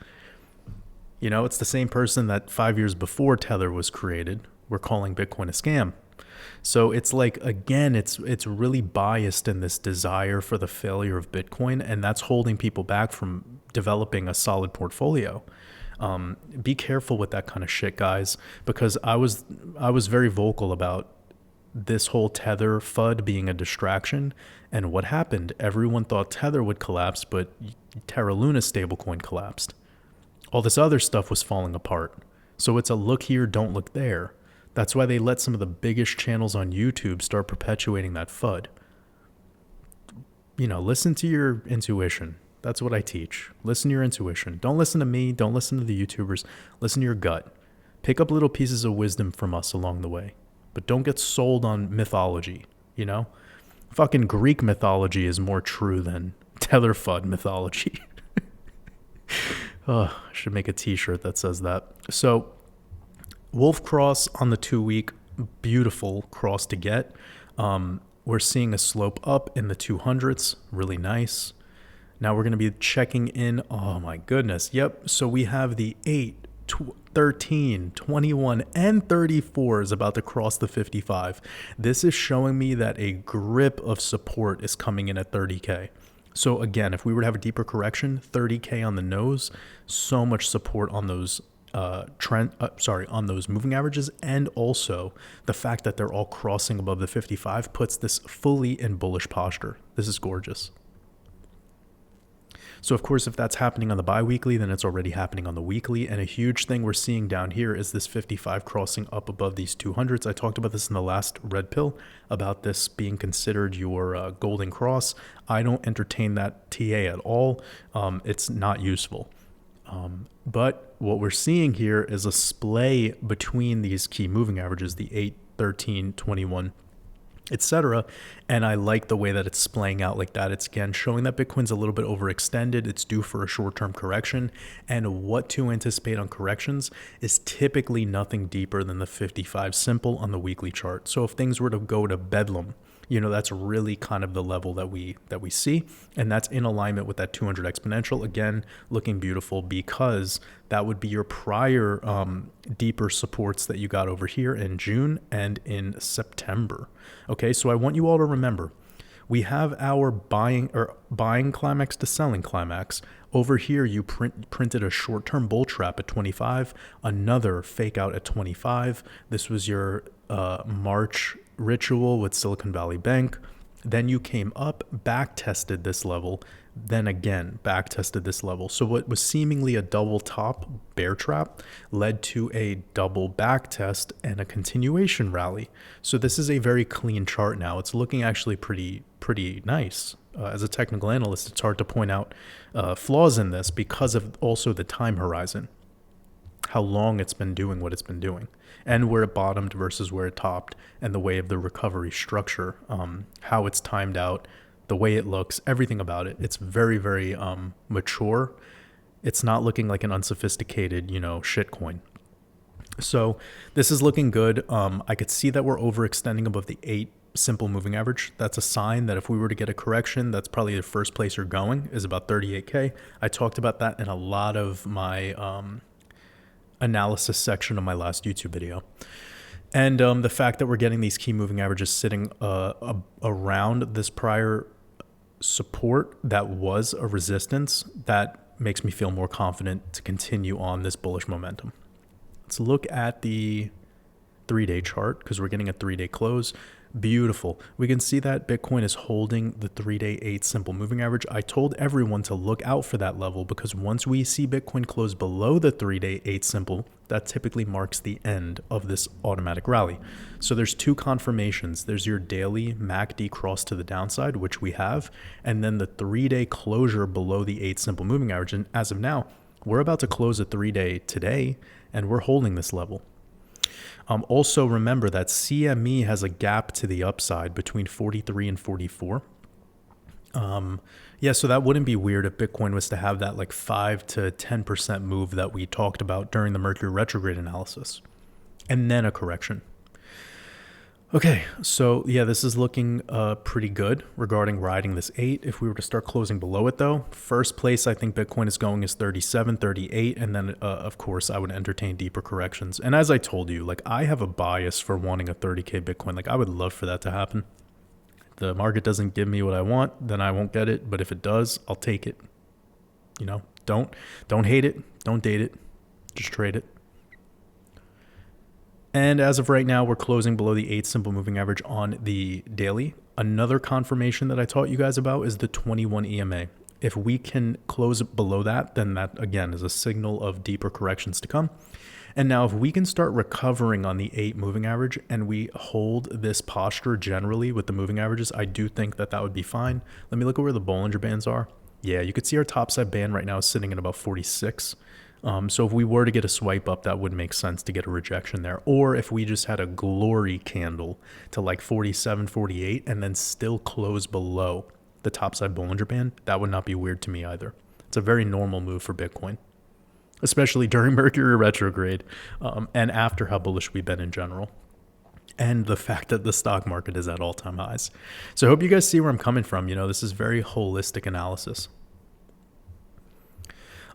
It's the same person that 5 years before Tether was created were calling Bitcoin a scam. So it's like, again, it's really biased in this desire for the failure of Bitcoin, and that's holding people back from developing a solid portfolio. Be careful with that kind of shit, guys, because I was very vocal about this whole Tether FUD being a distraction. And what happened? Everyone thought Tether would collapse, but Terra Luna stablecoin collapsed. All this other stuff was falling apart. So it's a look here, don't look there. That's why they let some of the biggest channels on YouTube start perpetuating that FUD. Listen to your intuition. That's what I teach. Listen to your intuition. Don't listen to me. Don't listen to the YouTubers. Listen to your gut. Pick up little pieces of wisdom from us along the way. But don't get sold on mythology, Fucking Greek mythology is more true than Tether FUD mythology. I should make a t-shirt that says that. So Wolf Cross on the 2-week, beautiful cross to get. We're seeing a slope up in the 200s, really nice. Now we're going to be checking in. Oh my goodness. Yep. So we have the 8, 13, 21, and 34 is about to cross the 55. This is showing me that a grip of support is coming in at 30K. So again, if we were to have a deeper correction, 30K on the nose, so much support on those on those moving averages, and also the fact that they're all crossing above the 55 puts this fully in bullish posture. This is gorgeous. So of course, if that's happening on the bi-weekly, then it's already happening on the weekly. And a huge thing we're seeing down here is this 55 crossing up above these 200s. I talked about this in the last red pill about this being considered your golden cross. I don't entertain that TA at all. It's not useful. But what we're seeing here is a splay between these key moving averages, the 8, 13, 21, etc. And I like the way that it's splaying out like that. It's again showing that Bitcoin's a little bit overextended. It's due for a short-term correction. And what to anticipate on corrections is typically nothing deeper than the 55 simple on the weekly chart. So if things were to go to bedlam, that's really kind of the level that we see. And that's in alignment with that 200 exponential. Again, looking beautiful because that would be your prior deeper supports that you got over here in June and in September. Okay, so I want you all to remember, we have our buying climax to selling climax. Over here, you printed a short-term bull trap at 25, another fake out at 25. This was your March ritual with Silicon Valley Bank. Then you came up, back tested this level, then again back tested this level. So what was seemingly a double top bear trap led to a double back test and a continuation rally. So this is a very clean chart now. It's looking actually pretty nice. As a technical analyst, it's hard to point out flaws in this because of also the time horizon, how long it's been doing what it's been doing, and where it bottomed versus where it topped, and the way of the recovery structure, how it's timed out, the way it looks, everything about it. It's very, very mature. It's not looking like an unsophisticated, shitcoin. So this is looking good. I could see that we're overextending above the 8 simple moving average. That's a sign that if we were to get a correction, that's probably the first place you're going, is about 38K. I talked about that in a lot of my analysis section of my last YouTube video. And the fact that we're getting these key moving averages sitting around this prior support that was a resistance, that makes me feel more confident to continue on this bullish momentum. Let's look at the 3-day chart because we're getting a 3-day close. Beautiful. We can see that Bitcoin is holding the 3-day 8 simple moving average. I told everyone to look out for that level because once we see Bitcoin close below the 3-day 8 simple, that typically marks the end of this automatic rally. So there's two confirmations. There's your daily MACD cross to the downside, which we have, and then the 3-day closure below the 8 simple moving average. And as of now, we're about to close a 3-day today, and we're holding this level. Also remember that CME has a gap to the upside between 43 and 44. So that wouldn't be weird if Bitcoin was to have that like 5 to 10% move that we talked about during the Mercury retrograde analysis, and then a correction. Okay, so yeah, this is looking pretty good regarding riding this 8. If we were to start closing below it though, first place I think Bitcoin is going is 37, 38, and then of course I would entertain deeper corrections. And as I told you, like I have a bias for wanting a 30K Bitcoin. Like I would love for that to happen. If the market doesn't give me what I want, then I won't get it. But if it does, I'll take it. You know, don't hate it, don't date it, just trade it. And as of right now, we're closing below the 8 simple moving average on the daily. Another confirmation that I taught you guys about is the 21 EMA. If we can close below that, then that again is a signal of deeper corrections to come. And now if we can start recovering on the 8 moving average and we hold this posture generally with the moving averages, I do think that that would be fine. Let me look at where the Bollinger Bands are. Yeah, you could see our topside band right now is sitting at about 46. So if we were to get a swipe up, that would make sense to get a rejection there. Or if we just had a glory candle to like 47, 48, and then still close below the topside Bollinger Band, that would not be weird to me either. It's a very normal move for Bitcoin, especially during Mercury retrograde and after how bullish we've been in general. And the fact that the stock market is at all-time highs. So I hope you guys see where I'm coming from. You know, this is very holistic analysis.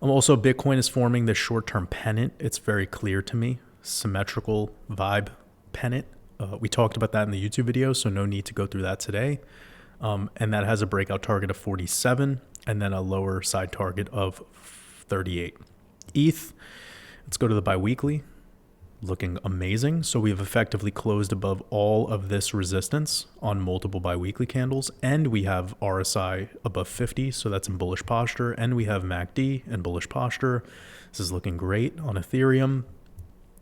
Also, Bitcoin is forming this short-term pennant. It's very clear to me. Symmetrical vibe pennant. We talked about that in the YouTube video, so no need to go through that today. And that has a breakout target of 47 and then a lower side target of 38. ETH, let's go to the biweekly. Looking amazing. So we've effectively closed above all of this resistance on multiple biweekly candles, and we have RSI above 50, so that's in bullish posture, and we have MACD in bullish posture. This is looking great on Ethereum.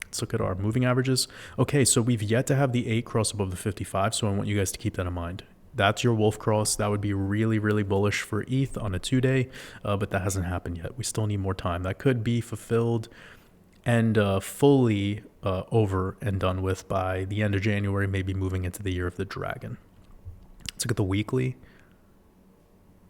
Let's look at our moving averages. Okay, so we've yet to have the 8 cross above the 55, so I want you guys to keep that in mind. That's your wolf cross. That would be really, really bullish for ETH on a 2-day, but that hasn't happened yet. We still need more time. That could be fulfilled and fully over and done with by the end of January, maybe moving into the year of the dragon. Let's look at the weekly.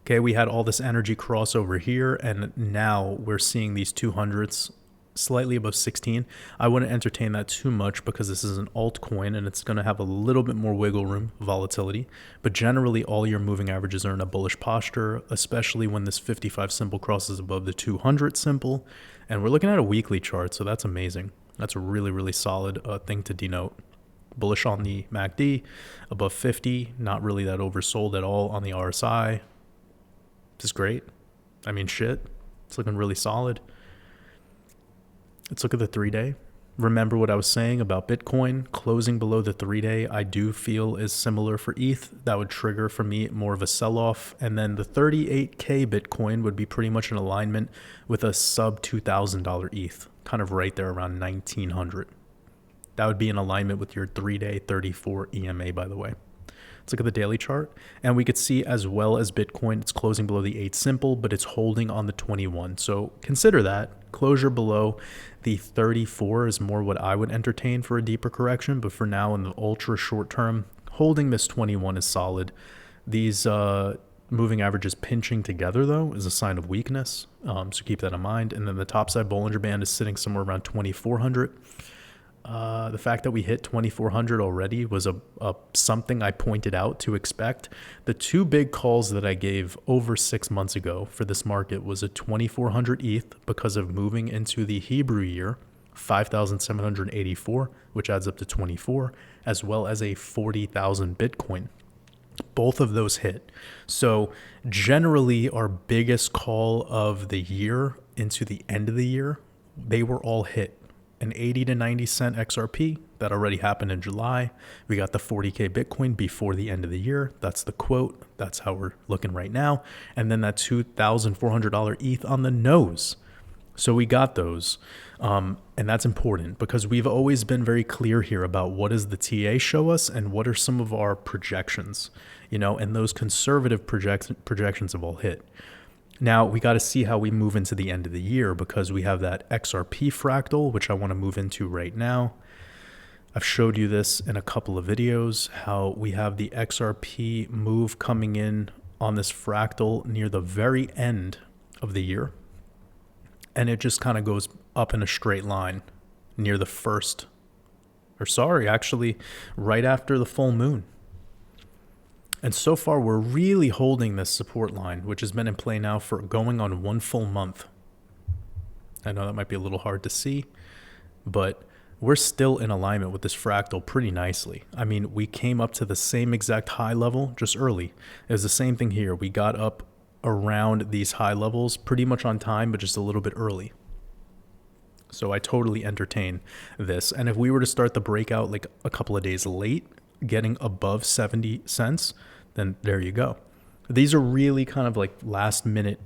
Okay, we had all this energy crossover here, and now we're seeing these 200s slightly above 16. I wouldn't entertain that too much because this is an altcoin and it's going to have a little bit more wiggle room, volatility. But generally, all your moving averages are in a bullish posture, especially when this 55 symbol crosses above the 200 symbol. And we're looking at a weekly chart, so that's amazing. That's a really, really solid thing to denote. Bullish on the MACD, above 50, not really that oversold at all on the RSI. This is great. I mean, shit, it's looking really solid. Let's look at the 3-day. Remember what I was saying about Bitcoin closing below the 3-day, I do feel is similar for ETH. That would trigger for me more of a sell-off. And then the 38K Bitcoin would be pretty much in alignment with a sub $2,000 ETH, kind of right there around 1900. That would be in alignment with your 3-day 34 EMA, by the way. Let's look at the daily chart. And we could see as well as Bitcoin, it's closing below the 8 simple, but it's holding on the 21. So consider that. Closure below the 34 is more what I would entertain for a deeper correction. But for now, in the ultra short term, holding this 21 is solid. These moving averages pinching together, though, is a sign of weakness. So keep that in mind. And then the topside Bollinger Band is sitting somewhere around 2400. The fact that we hit 2400 already was something I pointed out to expect. The two big calls that I gave over 6 months ago for this market was a 2400 ETH because of moving into the Hebrew year, 5,784, which adds up to 24, as well as a 40,000 Bitcoin. Both of those hit. So generally our biggest call of the year into the end of the year, they were all hit. an 80 to 90 cent XRP. That already happened in July. We got the 40K Bitcoin before the end of the year. That's the quote. That's how we're looking right now. And then that $2,400 ETH on the nose. So we got those. And that's important because we've always been very clear here about what does the TA show us and what are some of our projections, and those conservative projections have all hit. Now we got to see how we move into the end of the year because we have that XRP fractal, which I want to move into right now. I've showed you this in a couple of videos, how we have the XRP move coming in on this fractal near the very end of the year. And it just kind of goes up in a straight line near the right after the full moon. And so far, we're really holding this support line, which has been in play now for going on 1 full month. I know that might be a little hard to see, but we're still in alignment with this fractal pretty nicely. I mean, we came up to the same exact high level just early. It was the same thing here. We got up around these high levels pretty much on time, but just a little bit early. So I totally entertain this. And if we were to start the breakout like a couple of days late, getting above 70 cents, then there you go. These are really kind of like last minute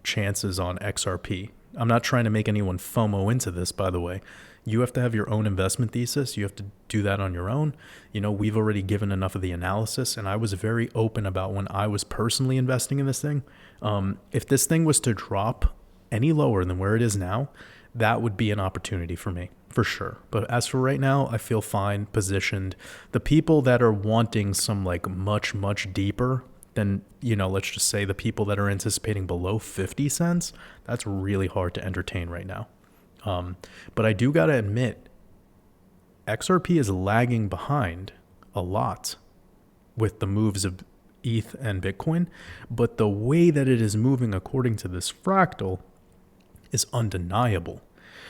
chances on XRP. I'm not trying to make anyone FOMO into this, by the way. You have to have your own investment thesis. You have to do that on your own. We've already given enough of the analysis, and I was very open about when I was personally investing in this thing. If this thing was to drop any lower than where it is now, that would be an opportunity for me, for sure. But as for right now, I feel fine positioned. The people that are wanting some like much, much deeper than, let's just say the people that are anticipating below 50 cents, that's really hard to entertain right now. But I do got to admit, XRP is lagging behind a lot with the moves of ETH and Bitcoin, but the way that it is moving according to this fractal is undeniable.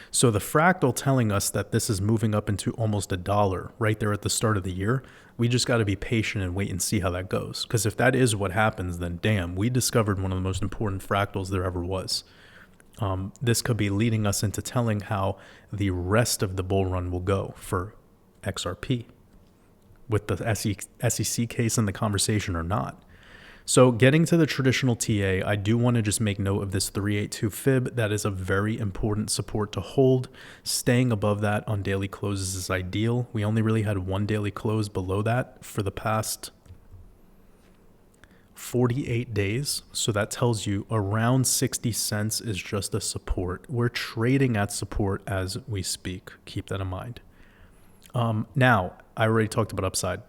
So the fractal telling us that this is moving up into almost $1 right there at the start of the year, we just got to be patient and wait and see how that goes. Because if that is what happens, then damn, we discovered one of the most important fractals there ever was. This could be leading us into telling how the rest of the bull run will go for XRP, with the SEC case in the conversation or not. So getting to the traditional TA, I do want to just make note of this 382 fib. That is a very important support to hold. Staying above that on daily closes is ideal. We only really had one daily close below that for the past 48 days. So that tells you around 60 cents is just a support. We're trading at support as we speak. Keep that in mind. Now, I already talked about upside.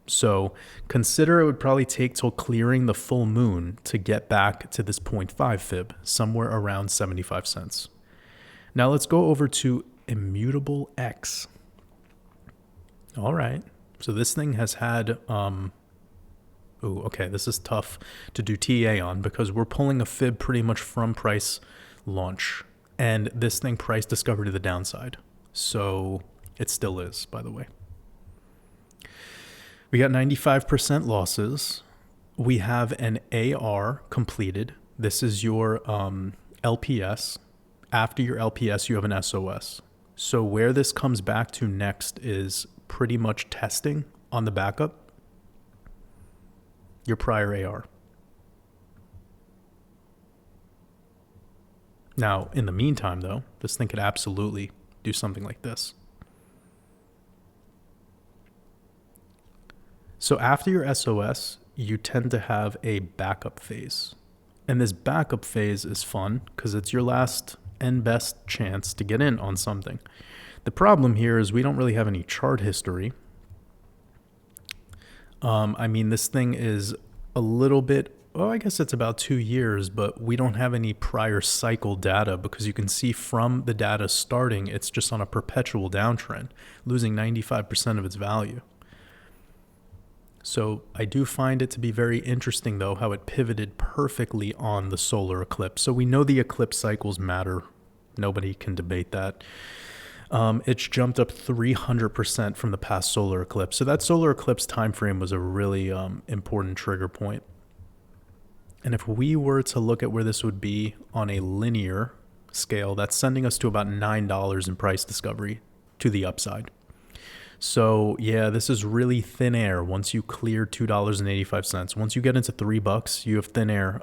So consider it would probably take till clearing the full moon to get back to this 0.5 fib, somewhere around 75 cents. Now let's go over to Immutable X. All right. So this thing has had, okay, this is tough to do TA on because we're pulling a fib pretty much from price launch. And this thing price discovered to the downside. So it still is, by the way. We got 95% losses. We have an AR completed. This is your LPS. After your LPS, you have an SOS. So where this comes back to next is pretty much testing on the backup your prior AR. Now, in the meantime, though, this thing could absolutely do something like this. So after your SOS, you tend to have a backup phase. And this backup phase is fun because it's your last and best chance to get in on something. The problem here is we don't really have any chart history. This thing is a little bit, I guess it's about 2 years, but we don't have any prior cycle data because you can see from the data starting, it's just on a perpetual downtrend, losing 95% of its value. So I do find it to be very interesting, though, how it pivoted perfectly on the solar eclipse. So we know the eclipse cycles matter. Nobody can debate that. It's jumped up 300% from the past solar eclipse. So that solar eclipse time frame was a really important trigger point. And if we were to look at where this would be on a linear scale, that's sending us to about $9 in price discovery to the upside. So yeah, this is really thin air once you clear $2.85. Once you get into $3, you have thin air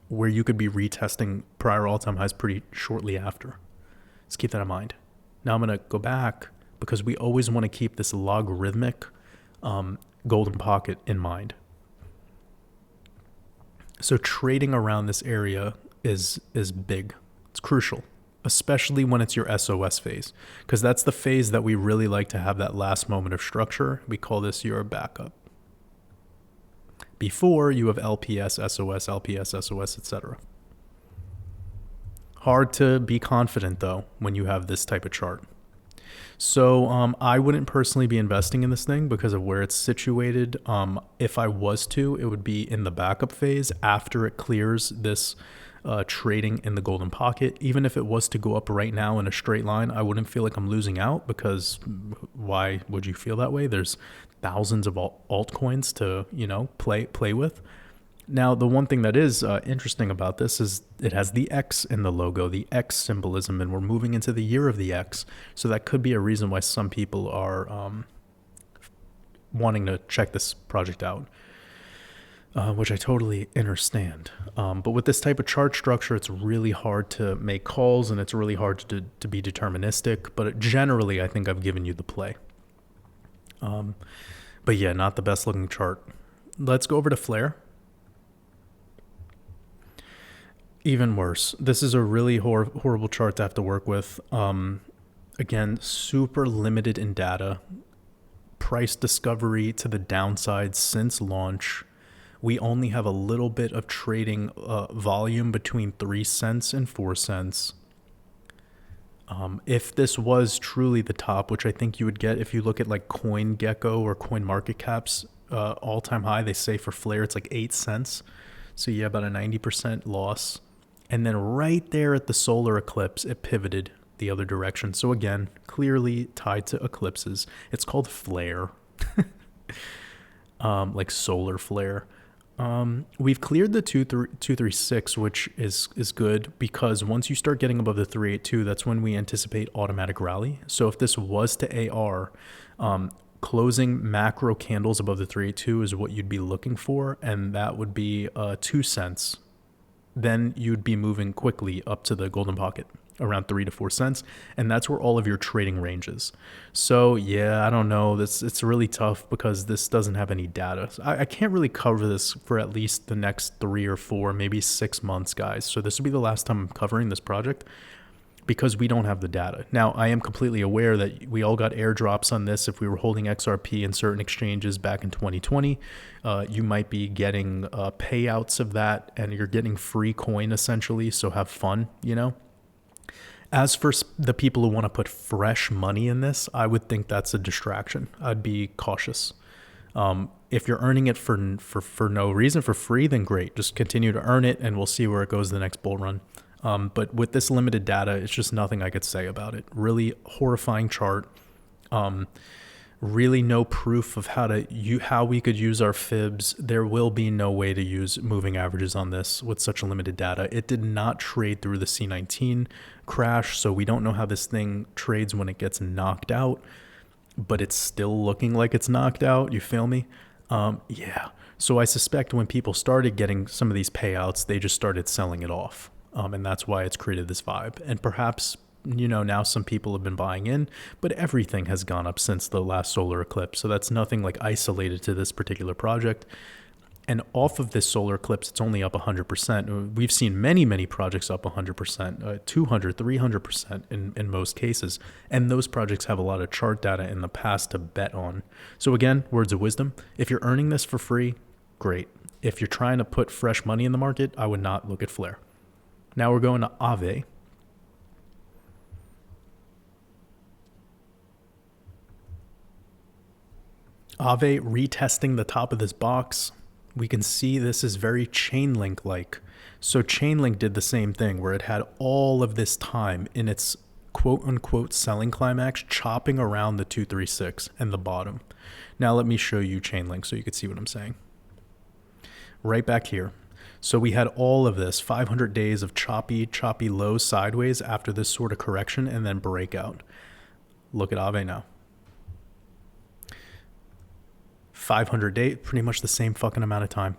where you could be retesting prior all-time highs pretty shortly after. Let's keep that in mind. Now I'm going to go back because we always want to keep this logarithmic golden pocket in mind. So trading around this area is big. It's crucial, especially when it's your SOS phase, because that's the phase that we really like to have that last moment of structure. We call this your backup. Before you have LPS, SOS, LPS, SOS, etc. Hard to be confident though when you have this type of chart. So I wouldn't personally be investing in this thing because of where it's situated. If I was to, it would be in the backup phase after it clears this trading in the golden pocket. Even if it was to go up right now in a straight line, I wouldn't feel like I'm losing out, because why would you feel that way? There's thousands of altcoins to, play with. Now, the one thing that is interesting about this is it has the X in the logo, the X symbolism, and we're moving into the year of the X. So that could be a reason why some people are wanting to check this project out, which I totally understand. But with this type of chart structure, it's really hard to make calls, and it's really hard to be deterministic. But generally, I think I've given you the play. But yeah, not the best looking chart. Let's go over to Flare. Even worse. This is a really horrible chart to have to work with. Again, super limited in data. Price discovery to the downside since launch. We only have a little bit of trading volume between 3 cents and 4 cents. If this was truly the top, which I think you would get if you look at like CoinGecko or CoinMarketCap's all-time high, they say for Flare it's like 8 cents. So yeah, about a 90% loss. And then right there at the solar eclipse, it pivoted the other direction. So again, clearly tied to eclipses. It's called flare, like solar flare. We've cleared the 236, which is good, because once you start getting above the 382, that's when we anticipate automatic rally. So if this was to AR, closing macro candles above the 382 is what you'd be looking for, and that would be 2 cents. Then you'd be moving quickly up to the golden pocket around 3 to 4 cents, and that's where all of your trading range is. So yeah, I don't know, it's really tough because this doesn't have any data. So I can't really cover this for at least the next 3 or 4, maybe 6 months, guys. So this will be the last time I'm covering this project because we don't have the data. Now, I am completely aware that we all got airdrops on this. If we were holding XRP in certain exchanges back in 2020, you might be getting payouts of that, and you're getting free coin essentially. So have fun, As for the people who want to put fresh money in this, I would think that's a distraction. I'd be cautious. If you're earning it for no reason, for free, then great. Just continue to earn it, and we'll see where it goes the next bull run. But with this limited data, it's just nothing I could say about it. Really horrifying chart. Really no proof of how we could use our fibs. There will be no way to use moving averages on this with such limited data. It did not trade through the C19 crash, so we don't know how this thing trades when it gets knocked out, but it's still looking like it's knocked out. You feel me? Yeah. So I suspect when people started getting some of these payouts, they just started selling it off. And that's why it's created this vibe. And perhaps, now some people have been buying in, but everything has gone up since the last solar eclipse. So that's nothing like isolated to this particular project. And off of this solar eclipse, it's only up 100%. We've seen many, many projects up 100%, 200, 300% in most cases. And those projects have a lot of chart data in the past to bet on. So again, words of wisdom. If you're earning this for free, great. If you're trying to put fresh money in the market, I would not look at Flare. Now we're going to Aave. Aave retesting the top of this box. We can see this is very Chainlink-like. So Chainlink did the same thing where it had all of this time in its quote-unquote selling climax chopping around the 236 and the bottom. Now let me show you Chainlink so you can see what I'm saying. Right back here. So we had all of this 500 days of choppy lows sideways after this sort of correction and then breakout. Look at Aave now. 500 days, pretty much the same fucking amount of time.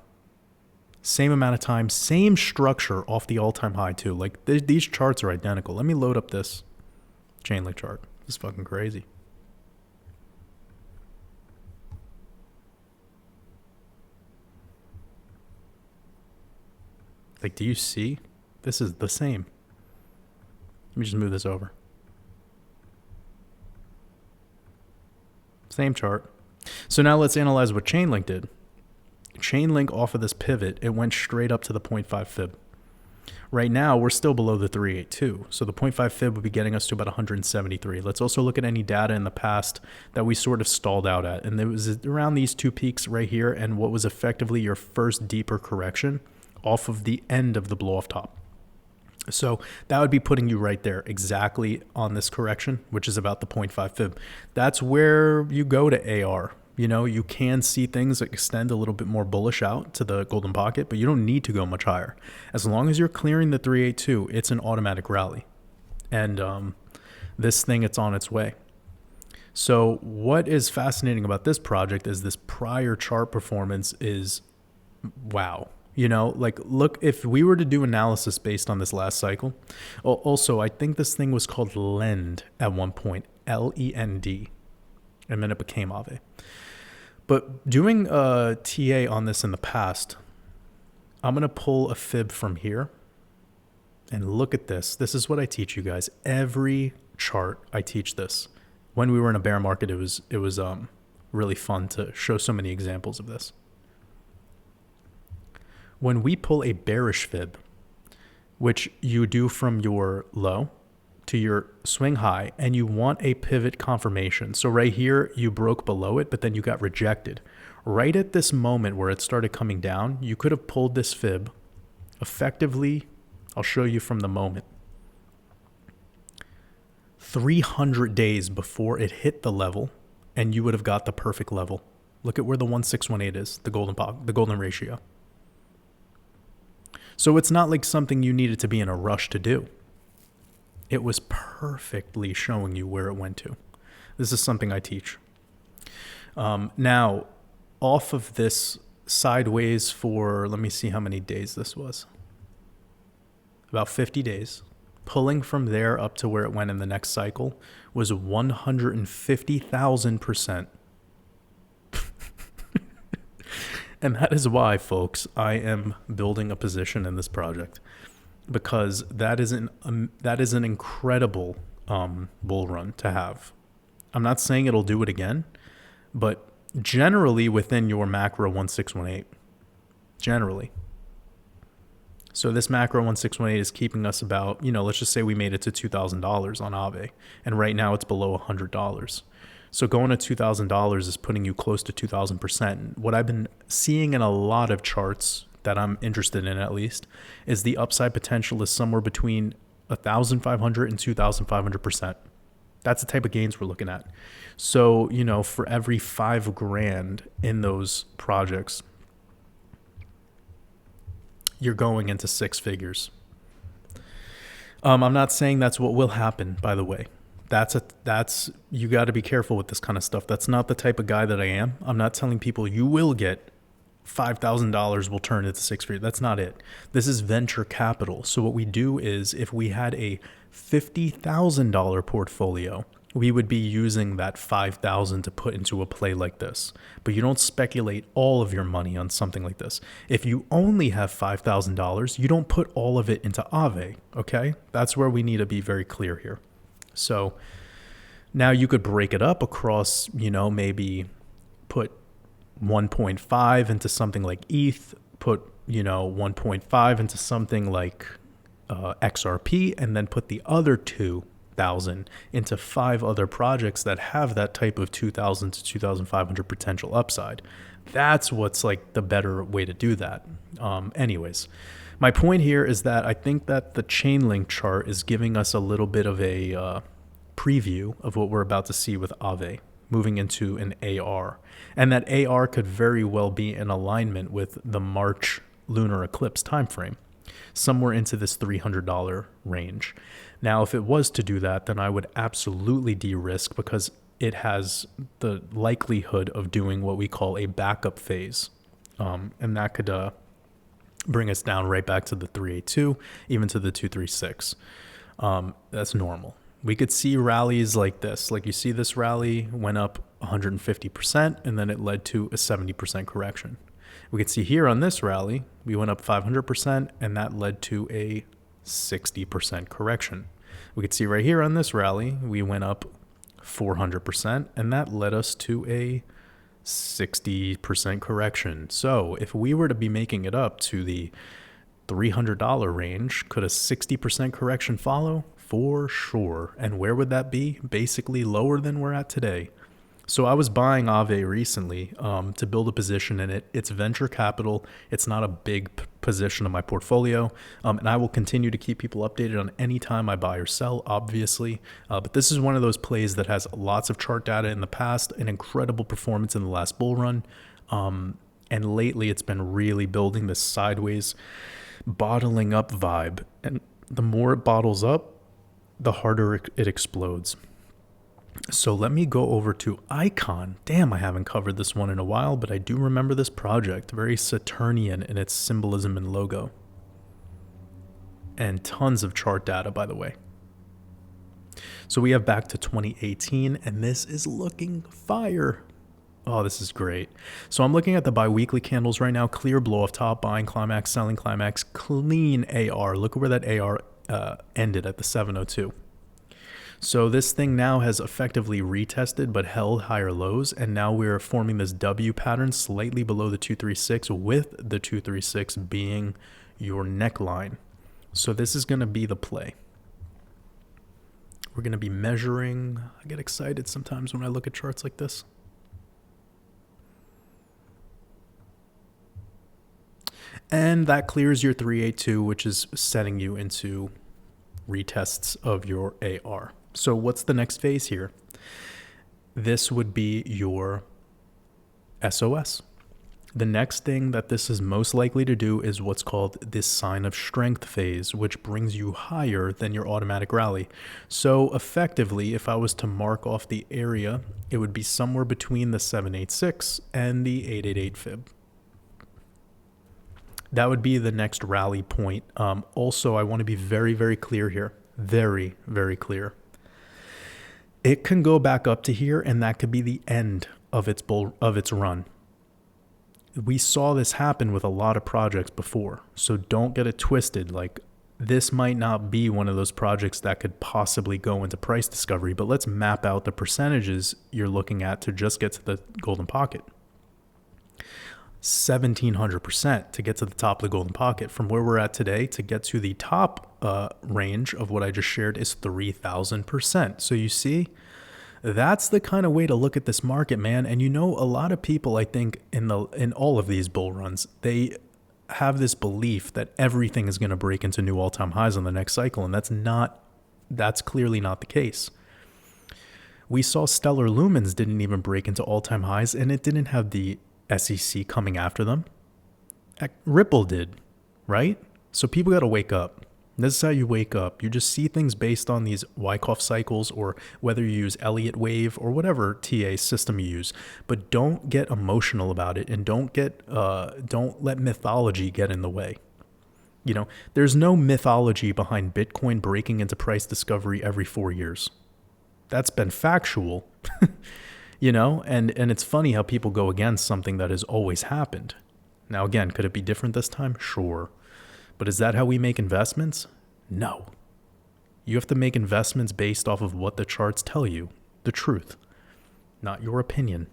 Same amount of time, same structure off the all-time high too. Like these charts are identical. Let me load up this Chainlink chart. This is fucking crazy. Like, do you see? This is the same. Let me just move this over. Same chart. So now let's analyze what Chainlink did. Chainlink off of this pivot, it went straight up to the 0.5 fib. Right now, we're still below the 382. So the 0.5 fib would be getting us to about 173. Let's also look at any data in the past that we sort of stalled out at. And it was around these two peaks right here and what was effectively your first deeper correction off of the end of the blow off top. So that would be putting you right there exactly on this correction, which is about the 0.5 fib. That's where you go to AR. You know, you can see things that extend a little bit more bullish out to the golden pocket, but you don't need to go much higher. As long as you're clearing the 382, it's an automatic rally. And this thing, it's on its way. So what is fascinating about this project is this prior chart performance is wow. You know, like, look, if we were to do analysis based on this last cycle, also, I think this thing was called Lend at one point, Lend, and then it became Aave. But doing a TA on this in the past, I'm going to pull a fib from here and look at this. This is what I teach you guys. Every chart, I teach this. When we were in a bear market, it was really fun to show so many examples of this. When we pull a bearish fib, which you do from your low to your swing high, and you want a pivot confirmation. So right here, you broke below it, but then you got rejected. Right at this moment where it started coming down, you could have pulled this fib effectively. I'll show you from the moment. 300 days before it hit the level, and you would have got the perfect level. Look at where the 1618 is, the golden ratio. So it's not like something you needed to be in a rush to do. It was perfectly showing you where it went to. This is something I teach. Now, off of this sideways for, let me see how many days this was. About 50 days. Pulling from there up to where it went in the next cycle was 150,000%. And that is why, folks, I am building a position in this project, because that is an incredible bull run to have. I'm not saying it'll do it again, but generally within your macro 1618, generally. So this macro 1618 is keeping us about, let's just say we made it to $2,000 on Aave, and right now it's below $100. So going to $2,000 is putting you close to 2,000%. What I've been seeing in a lot of charts that I'm interested in, at least, is the upside potential is somewhere between 1,500 and 2,500%. That's the type of gains we're looking at. So, for every $5,000 in those projects, you're going into six figures. I'm not saying that's what will happen, by the way. That's you got to be careful with this kind of stuff. That's not the type of guy that I am. I'm not telling people you will get $5,000 will turn into six figures. That's not it. This is venture capital. So what we do is, if we had a $50,000 portfolio, we would be using that $5,000 to put into a play like this. But you don't speculate all of your money on something like this. If you only have $5,000, you don't put all of it into Aave. Okay, that's where we need to be very clear here. So now you could break it up across, maybe put 1.5 into something like ETH, put, 1.5 into something like XRP, and then put the other 2,000 into 5 other projects that have that type of 2,000 to 2,500 potential upside. That's what's like the better way to do that. Anyways, my point here is that I think that the Chainlink chart is giving us a little bit of a preview of what we're about to see with Aave moving into an AR. And that AR could very well be in alignment with the March lunar eclipse time frame, somewhere into this $300 range. Now, if it was to do that, then I would absolutely de-risk, because it has the likelihood of doing what we call a backup phase. And that could bring us down right back to the 382, even to the 236. That's normal. We could see rallies like this. Like, you see this rally went up 150%, and then it led to a 70% correction. We could see here on this rally, we went up 500%, and that led to a 60% correction. We could see right here on this rally, we went up 400%, and that led us to a 60% correction. So if we were to be making it up to the $300 range, could a 60% correction follow? For sure. And where would that be? Basically lower than we're at today. So I was buying Aave recently to build a position in it. It's venture capital. It's not a big position of my portfolio. And I will continue to keep people updated on any time I buy or sell, obviously. But this is one of those plays that has lots of chart data in the past, an incredible performance in the last bull run. And lately it's been really building this sideways bottling up vibe. And the more it bottles up, the harder it explodes. So let me go over to Icon. Damn, I haven't covered this one in a while, but I do remember this project. Very Saturnian in its symbolism and logo. And tons of chart data, by the way. So we have back to 2018, and this is looking fire. Oh, this is great. So I'm looking at the bi-weekly candles right now. Clear blow off top, buying climax, selling climax, clean AR. Look at where that AR ended at the 702. So this thing now has effectively retested but held higher lows, and now we're forming this W pattern slightly below the 236, with the 236 being your neckline. So this is going to be the play. We're going to be measuring. I get excited sometimes when I look at charts like this. And that clears your 382, which is setting you into retests of your AR. So what's the next phase here? This would be your SOS. The next thing that this is most likely to do is what's called this sign of strength phase, which brings you higher than your automatic rally. So effectively, if I was to mark off the area, it would be somewhere between the 786 and the 888 fib. That would be the next rally point. Also, I want to be very, very clear here. Very, very clear. It can go back up to here, and that could be the end of its run. We saw this happen with a lot of projects before, so don't get it twisted. Like, this might not be one of those projects that could possibly go into price discovery, but let's map out the percentages you're looking at to just get to the golden pocket. 1,700% to get to the top of the golden pocket. From where we're at today to get to the top range of what I just shared is 3,000%. So you see, that's the kind of way to look at this market, man. And you know, a lot of people, I think, in all of these bull runs, they have this belief that everything is going to break into new all-time highs on the next cycle, and that's clearly not the case. We saw Stellar Lumens didn't even break into all-time highs, and it didn't have the SEC coming after them. Ripple did, right? So people got to wake up. This is how you wake up. You just see things based on these Wyckoff cycles, or whether you use Elliott Wave or whatever TA system you use. But don't get emotional about it, and don't let mythology get in the way. You know, there's no mythology behind Bitcoin breaking into price discovery every 4 years. That's been factual. You know, and it's funny how people go against something that has always happened. Now, again, could it be different this time? Sure. But is that how we make investments? No. You have to make investments based off of what the charts tell you, the truth, not your opinion.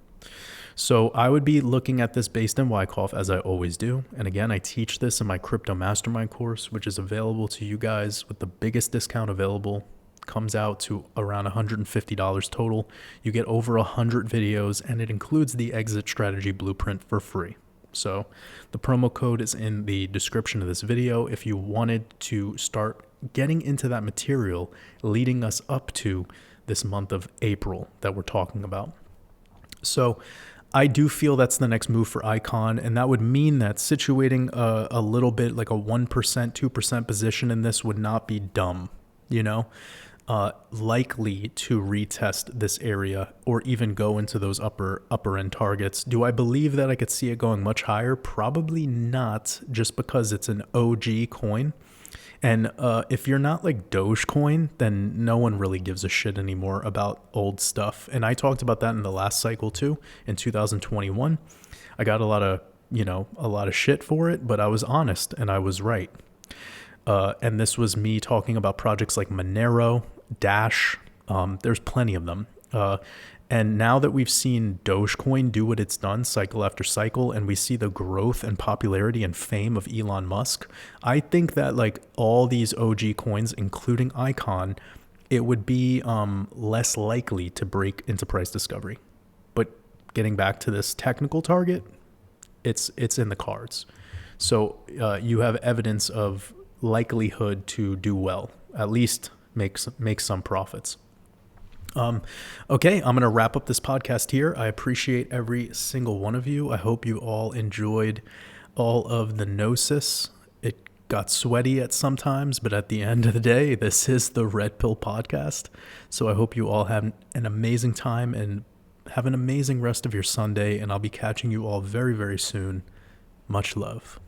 So I would be looking at this based in Wyckoff, as I always do. And again, I teach this in my Crypto Mastermind course, which is available to you guys with the biggest discount available. Comes out to around $150 total. You get over 100 videos, and it includes the exit strategy blueprint for free. So the promo code is in the description of this video if you wanted to start getting into that material leading us up to this month of April that we're talking about. So I do feel that's the next move for Icon, and that would mean that situating a little bit like a 1%, 2% position in this would not be dumb, you know? Likely to retest this area or even go into those upper end targets. Do I believe that I could see it going much higher? Probably not, just because it's an OG coin. And if you're not like Dogecoin, then no one really gives a shit anymore about old stuff. And I talked about that in the last cycle too, in 2021. I got a lot of shit for it, but I was honest and I was right. And this was me talking about projects like Monero, Dash. There's plenty of them. And now that we've seen Dogecoin do what it's done cycle after cycle, and we see the growth and popularity and fame of Elon Musk, I think that like all these OG coins, including Icon, it would be less likely to break into price discovery. But getting back to this technical target, it's in the cards. So you have evidence of likelihood to do well, at least make some profits. Okay, I'm going to wrap up this podcast here. I appreciate every single one of you. I hope you all enjoyed all of the gnosis. It got sweaty at some times, but at the end of the day, this is the Red Pill Podcast. So I hope you all have an amazing time and have an amazing rest of your Sunday, and I'll be catching you all very, very soon. Much love.